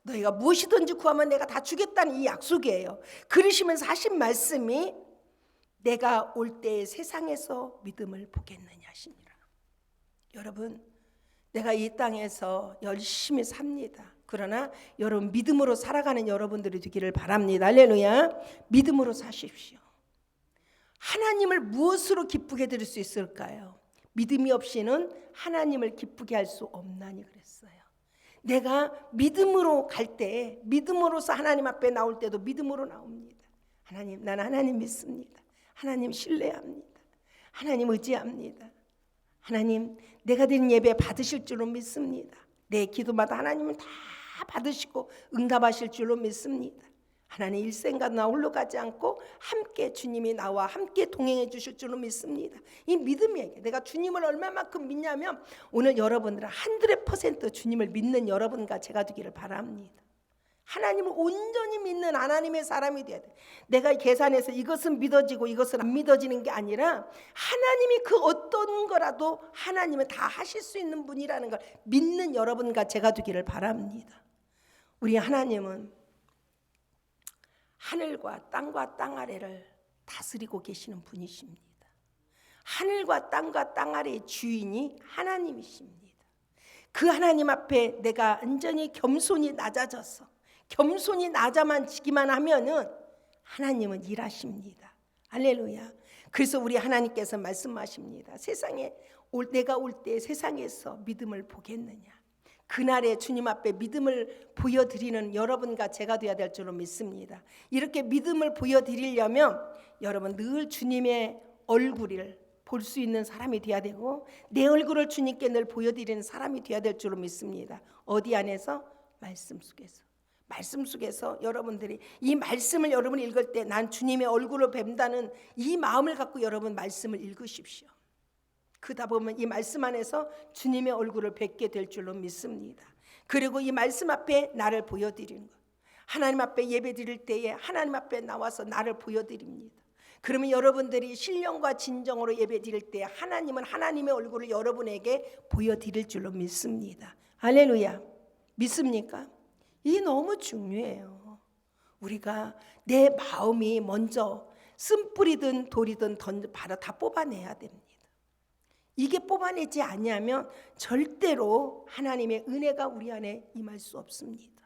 너희가 무엇이든지 구하면 내가 다 주겠다는 이 약속이에요. 그러시면서 하신 말씀이 내가 올 때에 세상에서 믿음을 보겠느냐 하시니라. 여러분, 내가 이 땅에서 열심히 삽니다. 그러나 여러분 믿음으로 살아가는 여러분들이 되기를 바랍니다. 할렐루야. 믿음으로 사십시오. 하나님을 무엇으로 기쁘게 드릴 수 있을까요? 믿음이 없이는 하나님을 기쁘게 할 수 없나니 그랬어요. 내가 믿음으로 갈 때, 믿음으로서 하나님 앞에 나올 때도 믿음으로 나옵니다. 하나님, 나는 하나님 믿습니다. 하나님 신뢰합니다. 하나님 의지합니다. 하나님, 내가 드린 예배 받으실 줄로 믿습니다. 내 기도마다 하나님은 다 받으시고 응답하실 줄로 믿습니다. 하나님 일생과 나 홀로 가지 않고 함께 주님이 나와 함께 동행해 주실 줄로 믿습니다. 이 믿음이에요. 내가 주님을 얼마만큼 믿냐면 오늘 여러분들은 100% 주님을 믿는 여러분과 제가 되기를 바랍니다. 하나님을 온전히 믿는 하나님의 사람이 돼야 돼. 내가 계산해서 이것은 믿어지고 이것은 안 믿어지는 게 아니라 하나님이 그 어떤 거라도 하나님은 다 하실 수 있는 분이라는 걸 믿는 여러분과 제가 되기를 바랍니다. 우리 하나님은 하늘과 땅 아래를 다스리고 계시는 분이십니다. 하늘과 땅 아래의 주인이 하나님이십니다. 그 하나님 앞에 내가 온전히 겸손히 낮아져서 겸손히 낮아지기만 하면은 하나님은 일하십니다. 할렐루야. 그래서 우리 하나님께서 말씀하십니다. 내가 올 때 세상에서 믿음을 보겠느냐. 그날에 주님 앞에 믿음을 보여드리는 여러분과 제가 되어야 될 줄로 믿습니다. 이렇게 믿음을 보여드리려면 여러분 늘 주님의 얼굴을 볼 수 있는 사람이 되어야 되고 내 얼굴을 주님께 늘 보여드리는 사람이 되어야 될 줄로 믿습니다. 어디 안에서? 말씀 속에서. 말씀 속에서 여러분들이 이 말씀을 여러분이 읽을 때 난 주님의 얼굴을 뵌다는 이 마음을 갖고 여러분 말씀을 읽으십시오. 그러다 보면 이 말씀 안에서 주님의 얼굴을 뵙게 될 줄로 믿습니다. 그리고 이 말씀 앞에 나를 보여드리는 것. 하나님 앞에 예배 드릴 때에 하나님 앞에 나와서 나를 보여드립니다. 그러면 여러분들이 신령과 진정으로 예배 드릴 때 하나님은 하나님의 얼굴을 여러분에게 보여드릴 줄로 믿습니다. 할렐루야. 믿습니까? 이게 너무 중요해요. 우리가 내 마음이 먼저 쓴뿌리든 돌이든 바로 다 뽑아내야 됩니다. 이게 뽑아내지 않으면 절대로 하나님의 은혜가 우리 안에 임할 수 없습니다.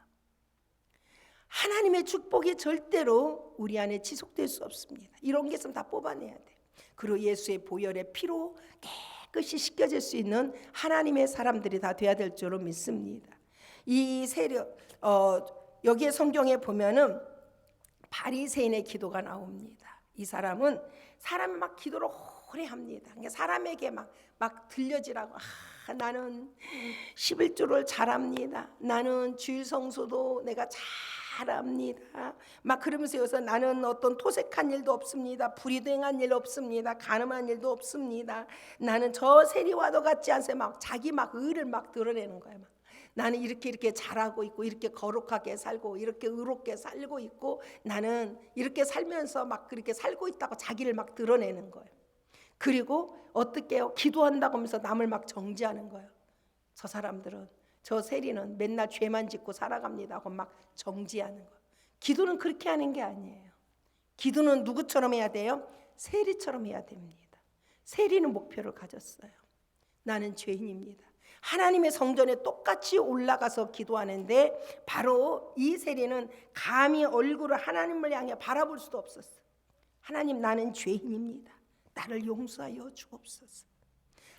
하나님의 축복이 절대로 우리 안에 지속될 수 없습니다. 이런 게 있으면 다 뽑아내야 돼요. 그리고 예수의 보혈의 피로 깨끗이 씻겨질 수 있는 하나님의 사람들이 다 돼야 될 줄로 믿습니다. 이 세력 여기에 성경에 보면은 바리새인의 기도가 나옵니다. 이 사람은 사람이 막 기도를 오래 합니다. 그러니까 사람에게 막 들려지라고 나는 11조를 잘합니다. 나는 주일 성수도 내가 잘합니다. 막 그러면서 여기서 나는 어떤 토색한 일도 없습니다. 불의도 행한 일 없습니다. 간음한 일도 없습니다. 나는 저 세리와도 같지 않으세요. 막 자기 의를 막 드러내는 거예요. 나는 이렇게 잘하고 있고 이렇게 거룩하게 살고 이렇게 의롭게 살고 있고 나는 이렇게 살면서 막 그렇게 살고 있다고 자기를 막 드러내는 거예요. 그리고 어떻게 해요? 기도한다고 하면서 남을 막 정죄하는 거예요. 저 사람들은 저 세리는 맨날 죄만 짓고 살아갑니다 하고 막 정죄하는 거예요. 기도는 그렇게 하는 게 아니에요. 기도는 누구처럼 해야 돼요? 세리처럼 해야 됩니다. 세리는 목표를 가졌어요. 나는 죄인입니다. 하나님의 성전에 똑같이 올라가서 기도하는데 바로 이 세리는 감히 얼굴을 하나님을 향해 바라볼 수도 없었어요. 하나님 나는 죄인입니다. 나를 용서하여 주옵소서.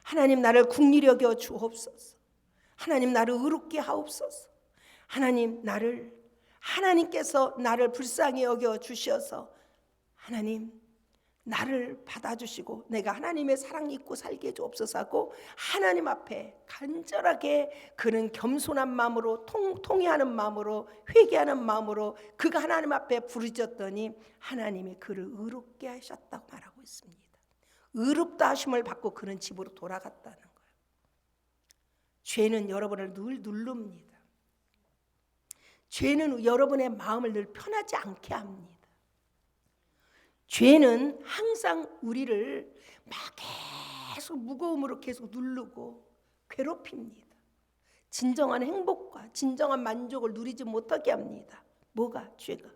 하나님 나를 긍휼히 여겨 주옵소서. 하나님 나를 의롭게 하옵소서. 하나님께서 나를 불쌍히 여겨 주셔서 하나님 나를 받아주시고 내가 하나님의 사랑 입고 살게 해주옵소서 하고 하나님 앞에 간절하게 그는 겸손한 마음으로 통회하는 마음으로 회개하는 마음으로 그가 하나님 앞에 부르짖었더니 하나님이 그를 의롭게 하셨다고 말하고 있습니다. 의롭다 하심을 받고 그는 집으로 돌아갔다는 거예요. 죄는 여러분을 늘 누릅니다. 죄는 여러분의 마음을 늘 편하지 않게 합니다. 죄는 항상 우리를 막 계속 무거움으로 계속 누르고 괴롭힙니다. 진정한 행복과 진정한 만족을 누리지 못하게 합니다. 뭐가? 죄가.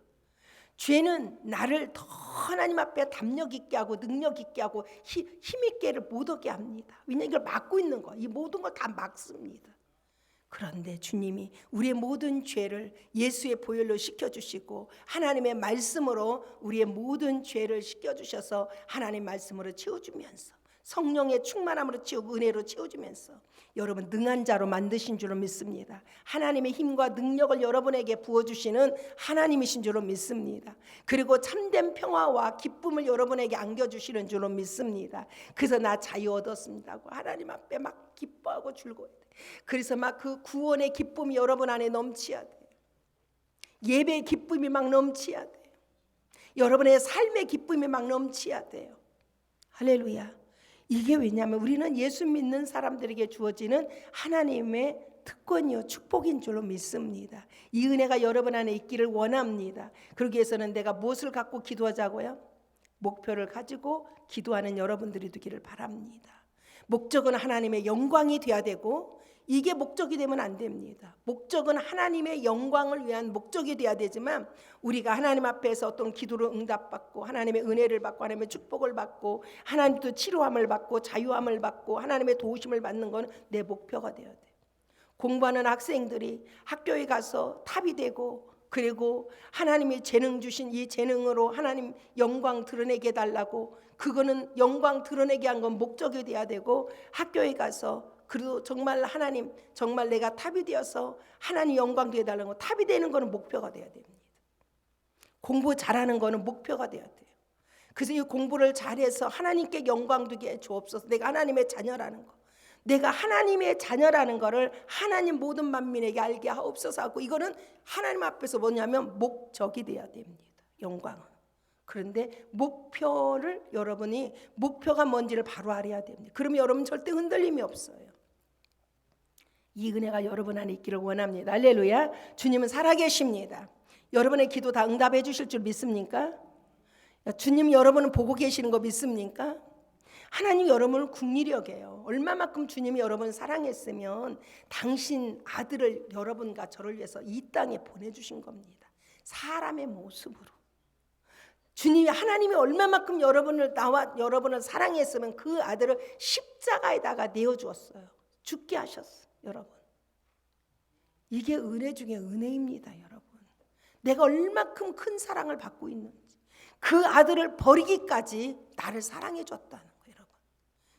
죄는 나를 더 하나님 앞에 담력 있게 하고 능력 있게 하고 힘 있게를 못 오게 합니다. 왜냐하면 이걸 막고 있는 거예요. 이 모든 걸 다 막습니다. 그런데 주님이 우리의 모든 죄를 예수의 보혈로 씻겨주시고 하나님의 말씀으로 우리의 모든 죄를 씻겨주셔서 하나님의 말씀으로 채워주면서 성령의 충만함으로 채우고 은혜로 채워주면서 여러분 능한 자로 만드신 줄로 믿습니다. 하나님의 힘과 능력을 여러분에게 부어주시는 하나님이신 줄로 믿습니다. 그리고 참된 평화와 기쁨을 여러분에게 안겨주시는 줄로 믿습니다. 그래서 나 자유 얻었습니다 하고 하나님 앞에 막 기뻐하고 즐거워야 돼. 그래서 막 그 구원의 기쁨이 여러분 안에 넘쳐야 돼요. 예배의 기쁨이 막 넘쳐야 돼요. 여러분의 삶의 기쁨이 막 넘쳐야 돼요. 할렐루야. 이게 왜냐하면 우리는 예수 믿는 사람들에게 주어지는 하나님의 특권이요 축복인 줄로 믿습니다. 이 은혜가 여러분 안에 있기를 원합니다. 그러기 위해서는 내가 무엇을 갖고 기도하자고요? 목표를 가지고 기도하는 여러분들이 되기를 바랍니다. 목적은 하나님의 영광이 되어야 되고 이게 목적이 되면 안 됩니다. 목적은 하나님의 영광을 위한 목적이 돼야 되지만 우리가 하나님 앞에서 어떤 기도를 응답받고 하나님의 은혜를 받고 하나님의 축복을 받고 하나님도 치료함을 받고 자유함을 받고 하나님의 도우심을 받는 건 내 목표가 되어야 돼요. 공부하는 학생들이 학교에 가서 탑이 되고 그리고 하나님이 재능 주신 이 재능으로 하나님 영광 드러내게 해달라고, 그거는 영광 드러내게 한 건 목적이 돼야 되고, 학교에 가서 그래도 정말 하나님 정말 내가 탑이 되어서 하나님 영광 되게 해달라는 거, 탑이 되는 거는 목표가 돼야 됩니다. 공부 잘하는 거는 목표가 돼야 돼요. 그래서 이 공부를 잘해서 하나님께 영광 되게 주옵소서. 내가 하나님의 자녀라는 거, 내가 하나님의 자녀라는 거를 하나님 모든 만민에게 알게 하옵소서 하고, 이거는 하나님 앞에서 뭐냐면 목적이 돼야 됩니다. 영광은. 그런데 목표를 여러분이 목표가 뭔지를 바로 알아야 됩니다. 그러면 여러분 절대 흔들림이 없어요. 이 은혜가 여러분 안에 있기를 원합니다. 할렐루야. 주님은 살아계십니다. 여러분의 기도 다 응답해 주실 줄 믿습니까? 주님 여러분은 보고 계시는 거 믿습니까? 하나님 여러분을 긍휼히 여겨요. 얼마만큼 주님이 여러분을 사랑했으면 당신 아들을 여러분과 저를 위해서 이 땅에 보내주신 겁니다. 사람의 모습으로. 주님이 하나님이 얼마만큼 나와 여러분을 사랑했으면 그 아들을 십자가에다가 내어주었어요. 죽게 하셨어요. 여러분, 이게 은혜 중에 은혜입니다. 여러분, 내가 얼마큼 큰 사랑을 받고 있는지, 그 아들을 버리기까지 나를 사랑해 줬다는 거예요. 여러분,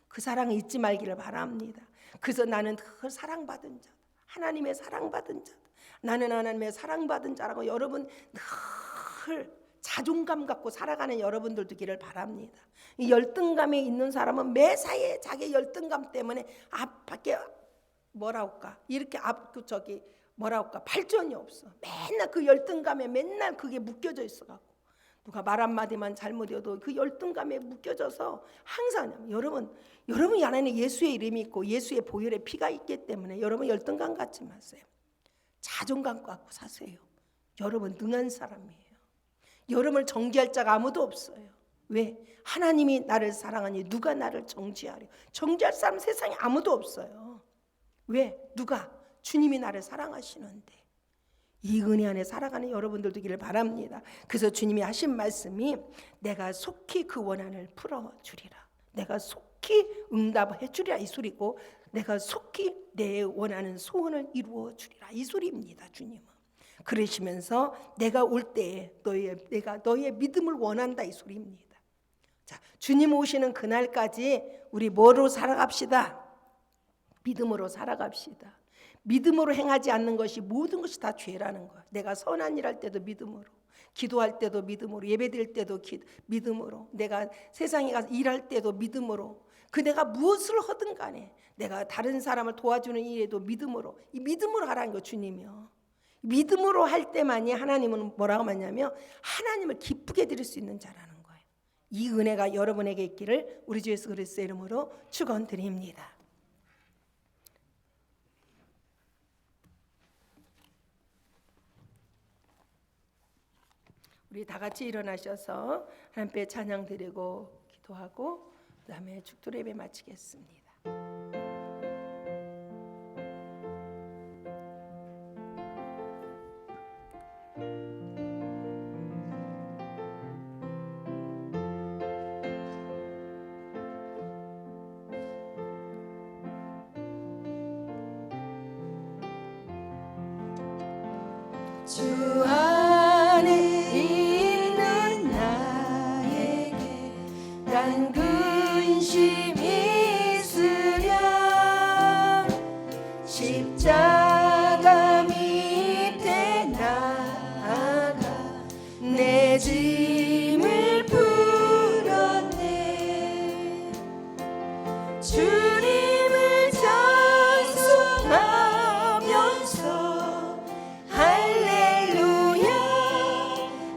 그 사랑을 잊지 말기를 바랍니다. 그래서 나는 그 사랑받은 자다, 하나님의 사랑받은 자다, 나는 하나님의 사랑받은 자라고 여러분 늘 자존감 갖고 살아가는 여러분들 되기를 바랍니다. 이 열등감에 있는 사람은 매사에 자기 열등감 때문에 앞밖에 이렇게 발전이 없어. 맨날 그 열등감에 맨날 그게 묶여져 있어갖고, 누가 말 한마디만 잘못해도 그 열등감에 묶여져서 항상 여러분 안에는 예수의 이름이 있고 예수의 보혈의 피가 있기 때문에 여러분 열등감 갖지 마세요. 자존감 갖고 사세요. 여러분 능한 사람이에요. 여러분을 정죄할 자가 아무도 없어요. 왜? 하나님이 나를 사랑하니 누가 나를 정죄하려? 정죄할 사람 세상에 아무도 없어요. 왜? 누가? 주님이 나를 사랑하시는데. 이 은혜 안에 살아가는 여러분들 되기를 바랍니다. 그래서 주님이 하신 말씀이 내가 속히 그 원한을 풀어주리라, 내가 속히 응답해 주리라 이 소리고, 내가 속히 내 원하는 소원을 이루어 주리라 이 소리입니다. 주님은 그러시면서 내가 올 때에 내가 너의 믿음을 원한다 이 소리입니다. 자, 주님 오시는 그날까지 우리 뭐로 살아갑시다? 믿음으로 살아갑시다. 믿음으로 행하지 않는 것이 모든 것이 다 죄라는 거야. 내가 선한 일 할 때도 믿음으로, 기도할 때도 믿음으로, 예배드릴 때도 믿음으로, 내가 세상에 가서 일할 때도 믿음으로, 내가 무엇을 하든 간에 내가 다른 사람을 도와주는 일에도 믿음으로, 이 믿음으로 하라는 거 주님이요. 믿음으로 할 때만이 하나님은 뭐라고 하냐면 하나님을 기쁘게 드릴 수 있는 자라는 거예요. 이 은혜가 여러분에게 있기를 우리 주 예수 그리스도의 이름으로 축원드립니다. 우리 다 같이 일어나셔서 하나님께 찬양 드리고 기도하고 그다음에 축도 예배 마치겠습니다. 주 안에 있는 나에게 난 근심이 있으랴 십자가 밑에 나아가 내 짐을 풀었네. 주님을 찬송하면서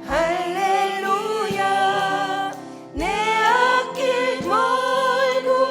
할렐루야 내 앞길 멀고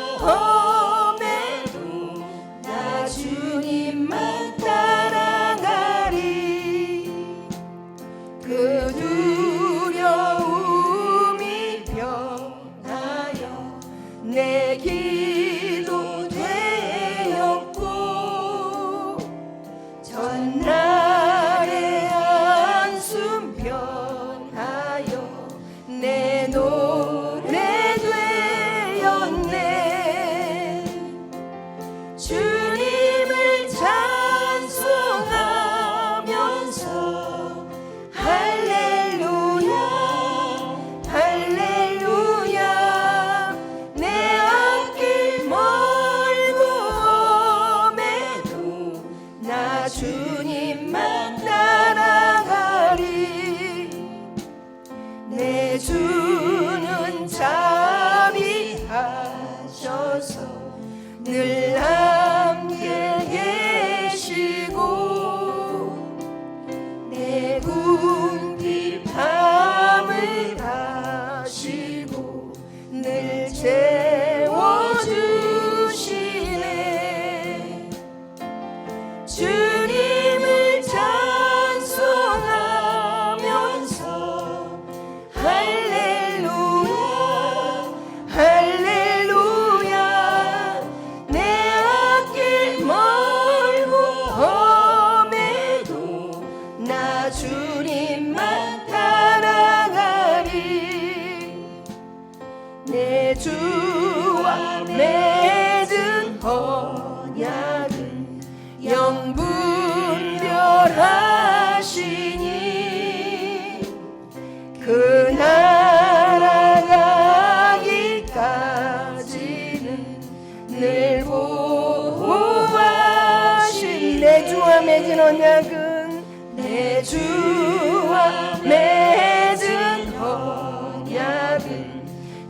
언약은 내 주와 맺은 언약은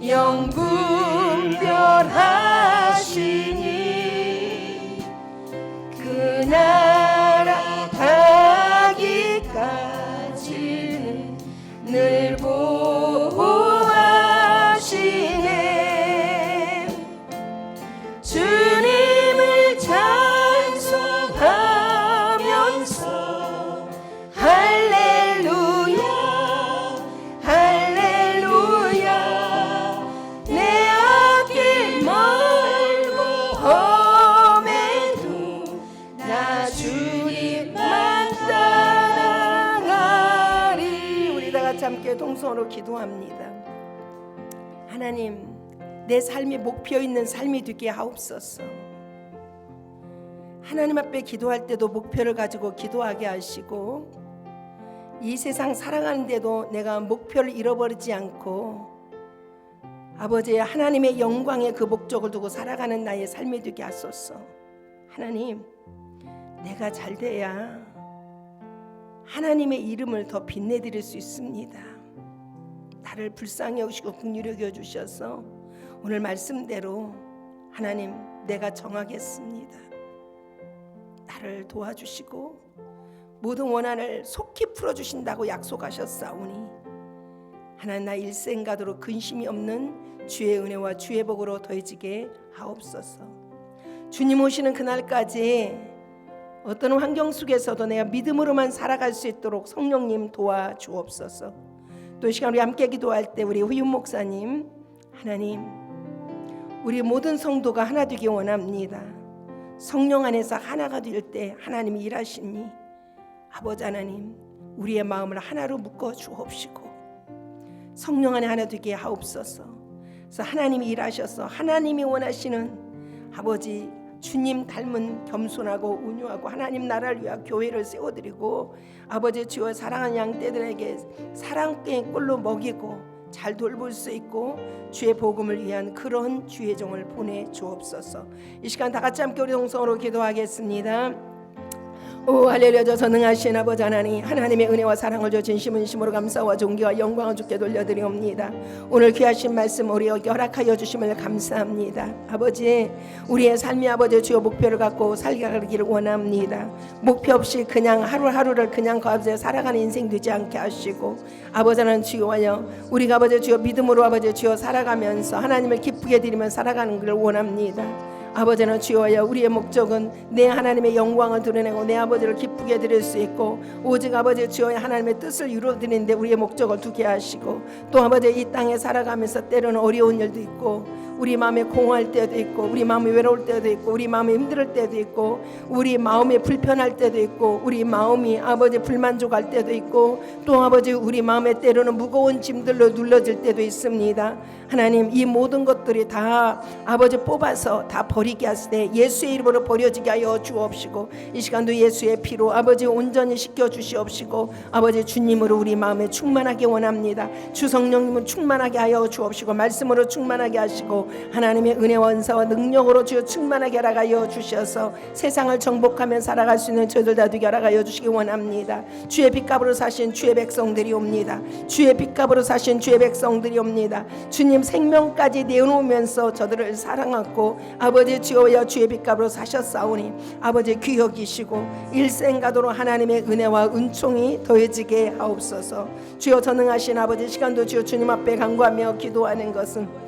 영분별하시니 그 나라 가기까지는 늘 보호하시네. 주님을 찬송하면서 할렐루야 할렐루야 내 앞길 멀고 험해도 나 주님만 따라가리. 우리 다 같이 함께 동성으로 기도합니다. 하나님, 내 삶이 목표 있는 삶이 되게 하옵소서. 하나님 앞에 기도할 때도 목표를 가지고 기도하게 하시고, 이 세상 살아가는데도 내가 목표를 잃어버리지 않고 아버지 하나님의 영광의 그 목적을 두고 살아가는 나의 삶이 되게 하소서. 하나님, 내가 잘 돼야 하나님의 이름을 더 빛내드릴 수 있습니다. 나를 불쌍히 여기시고 긍휼히 여겨주셔서 오늘 말씀대로 하나님 내가 정하겠습니다. 나를 도와주시고 모든 원한을 속히 풀어주신다고 약속하셨사오니 하나님 나 일생 가도록 근심이 없는 주의 은혜와 주의 복으로 더해지게 하옵소서. 주님 오시는 그날까지 어떤 환경 속에서도 내가 믿음으로만 살아갈 수 있도록 성령님 도와주옵소서. 또 이 시간 우리 함께 기도할 때 우리 후윤 목사님, 하나님 우리 모든 성도가 하나 되기 원합니다. 성령 안에서 하나가 될 때 하나님이 일하시니 아버지 하나님 우리의 마음을 하나로 묶어 주옵시고 성령 안에 하나 되게 하옵소서. 그래서 하나님이 일하셔서 하나님이 원하시는 아버지 주님 닮은 겸손하고 온유하고 하나님 나라를 위하여 교회를 세워드리고 아버지 주여 사랑하는 양떼들에게 사랑의 꼴로 먹이고 잘 돌볼 수 있고 주의 복음을 위한 그런 주의 종을 보내주옵소서. 이 시간 다 같이 함께 우리 동성으로 기도하겠습니다. 오 할렐루야. 저 전능하신 아버지 하나님, 하나님의 은혜와 사랑을 줘 진심은 심으로 감사와 존귀와 영광을 주께 돌려드리옵니다. 오늘 귀하신 말씀 우리에게 허락하여 주심을 감사합니다. 아버지 우리의 삶이 아버지 주여 목표를 갖고 살아가기를 원합니다. 목표 없이 그냥 하루하루를 그냥 아버지 살아가는 인생 되지 않게 하시고 아버지 하나님 주여와요 우리가 아버지 주여 믿음으로 아버지 주여 살아가면서 하나님을 기쁘게 드리며 살아가는 것을 원합니다. 아버지는 주여여 우리의 목적은 내 하나님의 영광을 드러내고 내 아버지를 기쁘게 드릴 수 있고 오직 아버지 주여의 하나님의 뜻을 이루어드리는데 우리의 목적을 두게 하시고 또 아버지 이 땅에 살아가면서 때로는 어려운 일도 있고 우리 마음에 공허할 때도 있고 우리 마음이 외로울 때도 있고 우리 마음이 힘들 때도 있고 우리 마음이 불편할 때도 있고 우리 마음이 아버지 불만족할 때도 있고 또 아버지 우리 마음에 때로는 무거운 짐들로 눌러질 때도 있습니다. 하나님 이 모든 것들이 다 아버지 뽑아서 다 버리게 하시되 예수의 이름으로 버려지게 하여 주옵시고 이 시간도 예수의 피로 아버지 온전히 씻겨 주시옵시고 아버지 주님으로 우리 마음에 충만하게 원합니다. 주 성령님은 충만하게 하여 주옵시고 말씀으로 충만하게 하시고 하나님의 은혜와 은사와 능력으로 주여 충만하게 하여 주셔서 세상을 정복하며 살아갈 수 있는 저희들 다 되게 하여 주시기 원합니다. 주의 빚값으로 사신 주의 백성들이 옵니다. 주의 빚값으로 사신 주의 백성들이 옵니다. 주님 생명까지 내어놓으면서 저들을 사랑하고 아버지 주여 주의 빚값으로 사셨사오니 아버지 귀 여기시고 일생 가도록 하나님의 은혜와 은총이 더해지게 하옵소서. 주여 전능하신 아버지 시간도 주여 주님 앞에 간구하며 기도하는 것은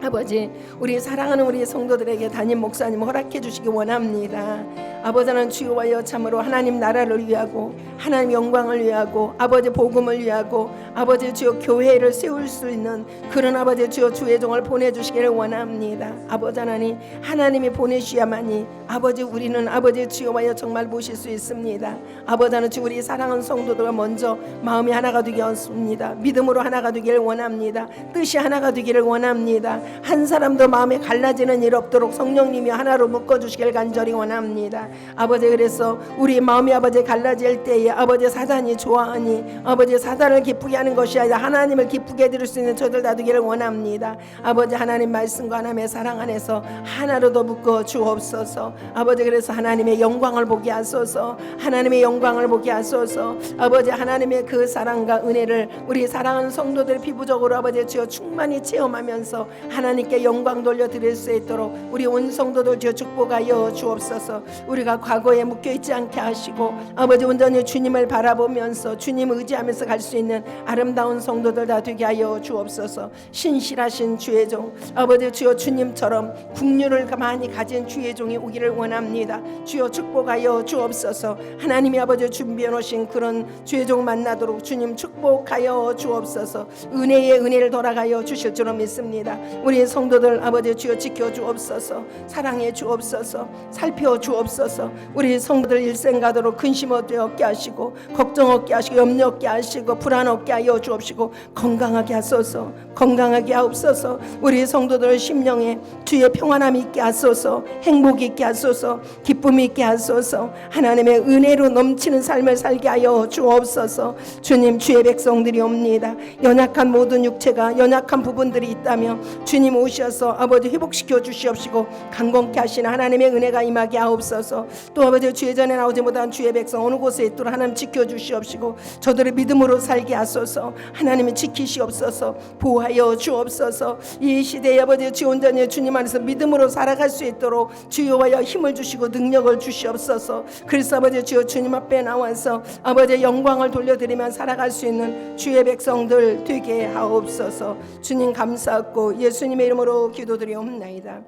아버지 우리 사랑하는 우리 성도들에게 담임 목사님 허락해 주시기 원합니다. 아버지는 주여와여 참으로 하나님 나라를 위하고 하나님 영광을 위하고 아버지 복음을 위하고 아버지 주여 교회를 세울 수 있는 그런 아버지 주여 주의 종을 보내주시기를 원합니다. 아버지 하나님 하나님이 보내셔야만이 아버지 우리는 아버지 주여와여 정말 모실 수 있습니다. 아버지는 주 우리 사랑하는 성도들과 먼저 마음이 하나가 되기 원합니다. 믿음으로 하나가 되기를 원합니다. 뜻이 하나가 되기를 원합니다. 한 사람도 마음에 갈라지는 일 없도록 성령님이 하나로 묶어주시길 간절히 원합니다. 아버지 그래서 우리 마음이 아버지 갈라질 때에 아버지 사단이 좋아하니 아버지 사단을 기쁘게 하는 것이 아니라 하나님을 기쁘게 해드릴 수 있는 저들 다 되기를 원합니다. 아버지 하나님 말씀과 하나님의 사랑 안에서 하나로 더 묶어 주옵소서. 아버지 그래서 하나님의 영광을 보게 하소서. 하나님의 영광을 보게 하소서. 아버지 하나님의 그 사랑과 은혜를 우리 사랑하는 성도들 피부적으로 아버지 주여 충만히 체험하면서 하나님께 영광 돌려드릴 수 있도록 우리 온 성도들 주여 축복하여 주옵소서. 우리가 과거에 묶여있지 않게 하시고 아버지 온전히 주님을 바라보면서 주님 의지하면서 갈 수 있는 아름다운 성도들 다 되게 하여 주옵소서. 신실하신 주의 종 아버지 주여 주님처럼 국률을 많이 가진 주의 종이 오기를 원합니다. 주여 축복하여 주옵소서. 하나님이 아버지 준비해 놓으신 그런 주의 종 만나도록 주님 축복하여 주옵소서. 은혜의 은혜를 돌아가여 주실 줄로 믿습니다. 우리 성도들 아버지 주여 지켜 주옵소서. 사랑해 주옵소서. 살펴 주옵소서. 우리 성도들 일생 가도록 근심 없게 하시고 걱정 없게 하시고 염려 없게 하시고 불안 없게 하여 주옵시고 건강하게 하소서. 건강하게 하옵소서. 우리 성도들 심령에 주의 평안함이 있게 하소서. 행복이 있게 하소서. 기쁨이 있게 하소서. 하나님의 은혜로 넘치는 삶을 살게 하여 주옵소서. 주님 주의 백성들이 옵니다. 연약한 모든 육체가 연약한 부분들이 있다면 주님 오셔서 아버지 회복시켜 주시옵시고 강건케 하시는 하나님의 은혜가 임하게 하옵소서. 또 아버지 주의 전에 나오지 못한 주의 백성 어느 곳에 있도록 하나님 지켜 주시옵시고 저들의 믿음으로 살게 하소서. 하나님이 지키시옵소서. 보호하여 주옵소서. 이 시대에 아버지 주 온전히 주님 안에서 믿음으로 살아갈 수 있도록 주여와여 힘을 주시고 능력을 주시옵소서. 그래서 아버지 주여 주님 앞에 나와서 아버지 영광을 돌려드리며 살아갈 수 있는 주의 백성들 되게 하옵소서. 주님 감사하고 예수님의 이름으로 기도드리옵나이다.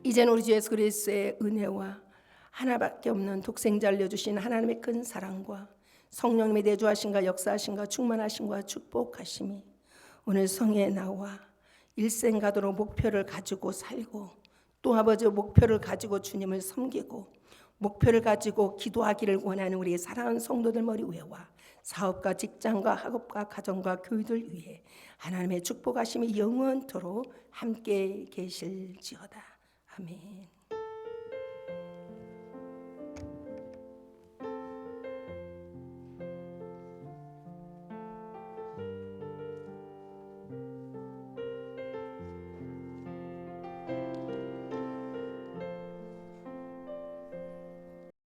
이제는 우리 주 예수 그리스도의 은혜와 하나밖에 없는 독생자를 내주신 하나님의 큰 사랑과 성령님의 내주하심과 역사하심과 충만하심과 축복하심이 오늘 성에 나와 일생 가도록 목표를 가지고 살고 또 아버지 목표를 가지고 주님을 섬기고 목표를 가지고 기도하기를 원하는 우리 사랑하는 성도들 머리 위에와 사업과 직장과 학업과 가정과 교회들 위해 하나님의 축복하심이 영원토록 함께 계실지어다. 아멘.